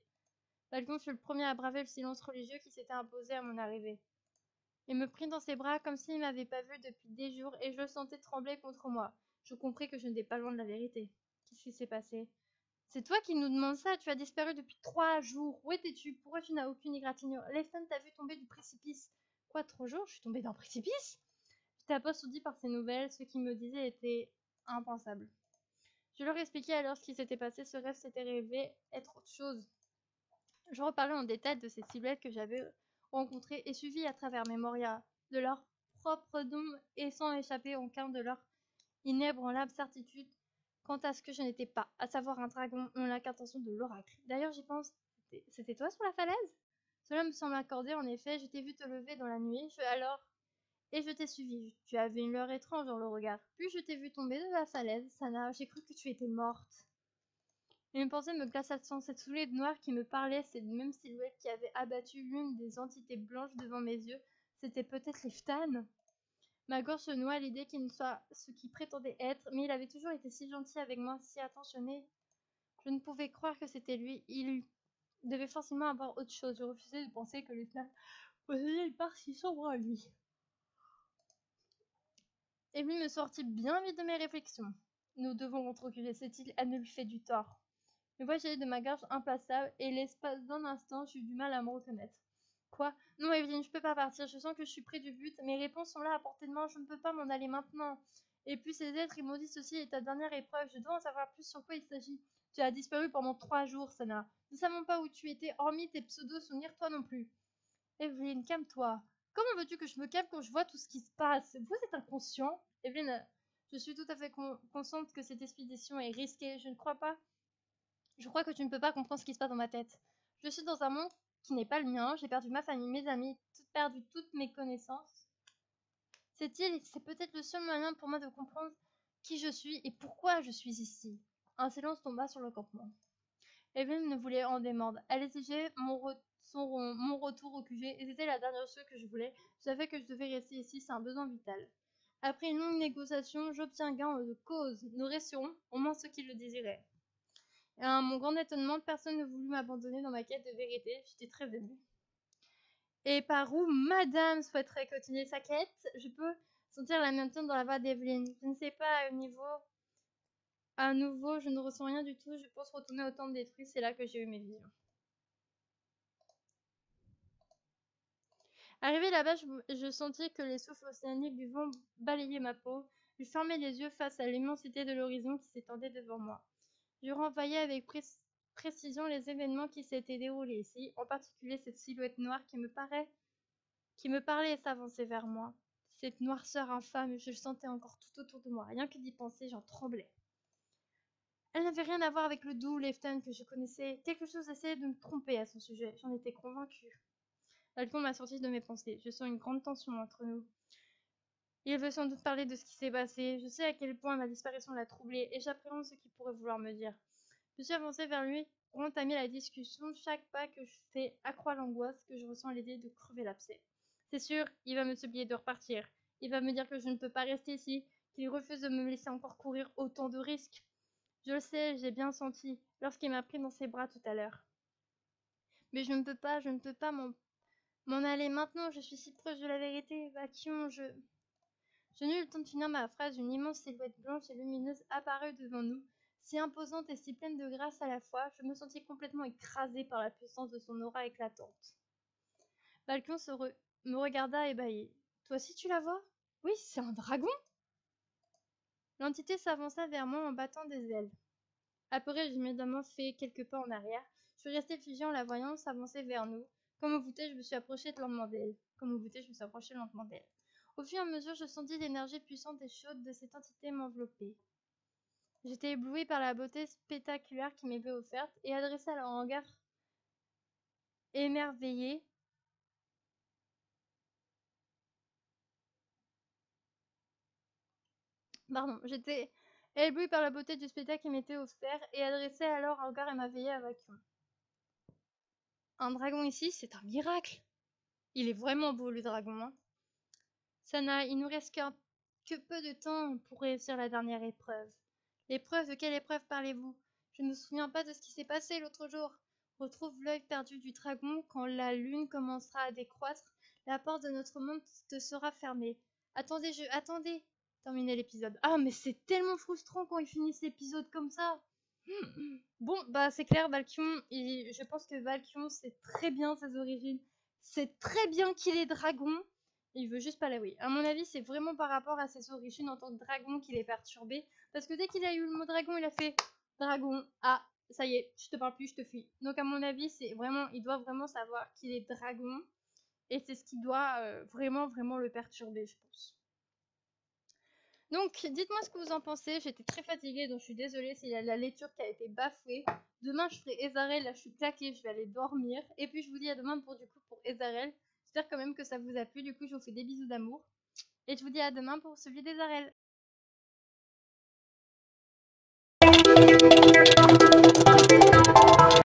Falcon fut le premier à braver le silence religieux qui s'était imposé à mon arrivée. Il me prit dans ses bras comme s'il ne m'avait pas vue depuis des jours et je le sentais trembler contre moi. Je compris que je n'étais pas loin de la vérité. Qu'est-ce qui s'est passé? C'est toi qui nous demandes ça, tu as disparu depuis 3 jours. Où étais-tu? Pourquoi tu n'as aucune égratignure? Leston t'a vu tomber du précipice. Quoi, 3 jours? Je suis tombée d'un précipice? J'étais abasourdie par ces nouvelles, ce qu'ils me disaient était impensable. Je leur expliquai alors ce qui s'était passé, ce rêve s'était révélé être autre chose. Je reparlai en détail de ces silhouettes que j'avais rencontrées et suivies à travers Memoria, de leur propre nom et sans échapper aucun de leur inébranlable certitude quant à ce que je n'étais pas, à savoir un dragon ou l'incantation de l'oracle. D'ailleurs, j'y pense, c'était toi sur la falaise? Cela me semble accordé, en effet, je t'ai vu te lever dans la nuit, et je t'ai suivi. Tu avais une lueur étrange dans le regard. Puis je t'ai vu tomber de la falaise, Sana, j'ai cru que tu étais morte. Une pensée me glaça le sang. Cette silhouette noire qui me parlait, cette même silhouette qui avait abattu l'une des entités blanches devant mes yeux, c'était peut-être Leftan. Ma gorge se noua à l'idée qu'il ne soit ce qu'il prétendait être, mais il avait toujours été si gentil avec moi, si attentionné. Je ne pouvais croire que c'était lui. Il devait forcément avoir autre chose. Je refusais de penser que Leftan possédait une part si sombre à lui. Et lui me sortit bien vite de mes réflexions. Nous devons reculer cette île, elle ne lui fait du tort. Me voix jaillit de ma gorge impassable, et l'espace d'un instant, j'eus du mal à me reconnaître. Quoi? Non, Evelyne, je peux pas partir, je sens que je suis près du but, mes réponses sont là à portée de main, je ne peux pas m'en aller maintenant. Et puis ces êtres, ils m'ont dit ceci est ta dernière épreuve, je dois en savoir plus sur quoi il s'agit. Tu as disparu pendant 3 jours, Sana. Nous ne savons pas où tu étais, hormis tes pseudo-souvenirs, toi non plus. Evelyne, calme-toi. Comment veux-tu que je me calme quand je vois tout ce qui se passe? Vous êtes inconscient? Evelyne, je suis tout à fait consciente que cette expédition est risquée, je ne crois pas. Je crois que tu ne peux pas comprendre ce qui se passe dans ma tête. Je suis dans un monde qui n'est pas le mien, j'ai perdu ma famille, mes amis, perdu toutes mes connaissances. Cette île, c'est peut-être le seul moyen pour moi de comprendre qui je suis et pourquoi je suis ici. Un silence tomba sur le campement. Evelyn ne voulait en démordre. Elle exigeait mon retour au QG et c'était la dernière chose que je voulais. Je savais que je devais rester ici, c'est un besoin vital. Après une longue négociation, j'obtiens gain de cause. Nous restions, au moins ceux qui le désiraient. Et à mon grand étonnement, personne ne voulut m'abandonner dans ma quête de vérité. J'étais très émue. Et par où madame souhaiterait continuer sa quête, je peux sentir la maintenir dans la voix d'Evelyne. Je ne sais pas, à nouveau, je ne ressens rien du tout. Je pense retourner au temple détruit. C'est là que j'ai eu mes visions. Arrivé là-bas, je sentis que les souffles océaniques du vent balayaient ma peau. Je fermais les yeux face à l'immensité de l'horizon qui s'étendait devant moi. Je renvoyais avec précision les événements qui s'étaient déroulés ici, en particulier cette silhouette noire qui me parlait et s'avançait vers moi. Cette noirceur infâme, je le sentais encore tout autour de moi. Rien que d'y penser, j'en tremblais. Elle n'avait rien à voir avec le doux Lefton que je connaissais. Quelque chose essayait de me tromper à son sujet. J'en étais convaincue. Balcon m'a sorti de mes pensées. Je sens une grande tension entre nous. Il veut sans doute parler de ce qui s'est passé. Je sais à quel point ma disparition l'a troublé et j'appréhende ce qu'il pourrait vouloir me dire. Je suis avancée vers lui pour entamer la discussion. Chaque pas que je fais accroît l'angoisse que je ressens à l'idée de crever l'abcès. C'est sûr, il va me supplier de repartir. Il va me dire que je ne peux pas rester ici, qu'il refuse de me laisser encore courir autant de risques. Je le sais, j'ai bien senti lorsqu'il m'a pris dans ses bras tout à l'heure. Mais je ne peux pas m'en aller maintenant, je suis si proche de la vérité. Vacuum, Je n'eus le temps de finir ma phrase, une immense silhouette blanche et lumineuse apparut devant nous, si imposante et si pleine de grâce à la fois, je me sentis complètement écrasée par la puissance de son aura éclatante. Balcon me regarda ébahi. Toi aussi tu la vois? Oui, c'est un dragon! L'entité s'avança vers moi en battant des ailes. Apeurée, j'ai immédiatement fait quelques pas en arrière. Je suis restée figée en la voyant s'avancer vers nous. Comme au voûté, je me suis approchée lentement d'elle. Au fur et à mesure, je sentis l'énergie puissante et chaude de cette entité m'envelopper. J'étais éblouie par la beauté spectaculaire qui m'était offerte et adressée à leur regard émerveillé. J'étais éblouie par la beauté du spectacle qui m'était offert et adressée alors un regard émerveillé à Vacuum. Un dragon ici, c'est un miracle. Il est vraiment beau le dragon, hein. Il nous reste que peu de temps pour réussir la dernière épreuve. L'épreuve, de quelle épreuve parlez-vous? Je ne me souviens pas de ce qui s'est passé l'autre jour. Retrouve l'œil perdu du dragon quand la lune commencera à décroître. La porte de notre monde te sera fermée. Attendez, terminez l'épisode. Ah, mais c'est tellement frustrant quand ils finissent l'épisode comme ça. Bon, bah c'est clair, Valkyon, je pense que Valkyon sait très bien ses origines. C'est très bien qu'il est dragon. Il veut juste pas l'avouer. À mon avis, c'est vraiment par rapport à ses origines en tant que dragon qu'il est perturbé. Parce que dès qu'il a eu le mot dragon, il a fait dragon. Ah, ça y est, je te parle plus, je te fuis. Donc à mon avis, il doit vraiment savoir qu'il est dragon. Et c'est ce qui doit vraiment le perturber, je pense. Donc, dites-moi ce que vous en pensez. J'étais très fatiguée, donc je suis désolée s'il y a la lecture qui a été bafouée. Demain, je ferai Ezarel. Là, je suis claquée, je vais aller dormir. Et puis, je vous dis à demain pour Ezarel. J'espère quand même que ça vous a plu. Du coup, je vous fais des bisous d'amour. Et je vous dis à demain pour celui d'Ezarel.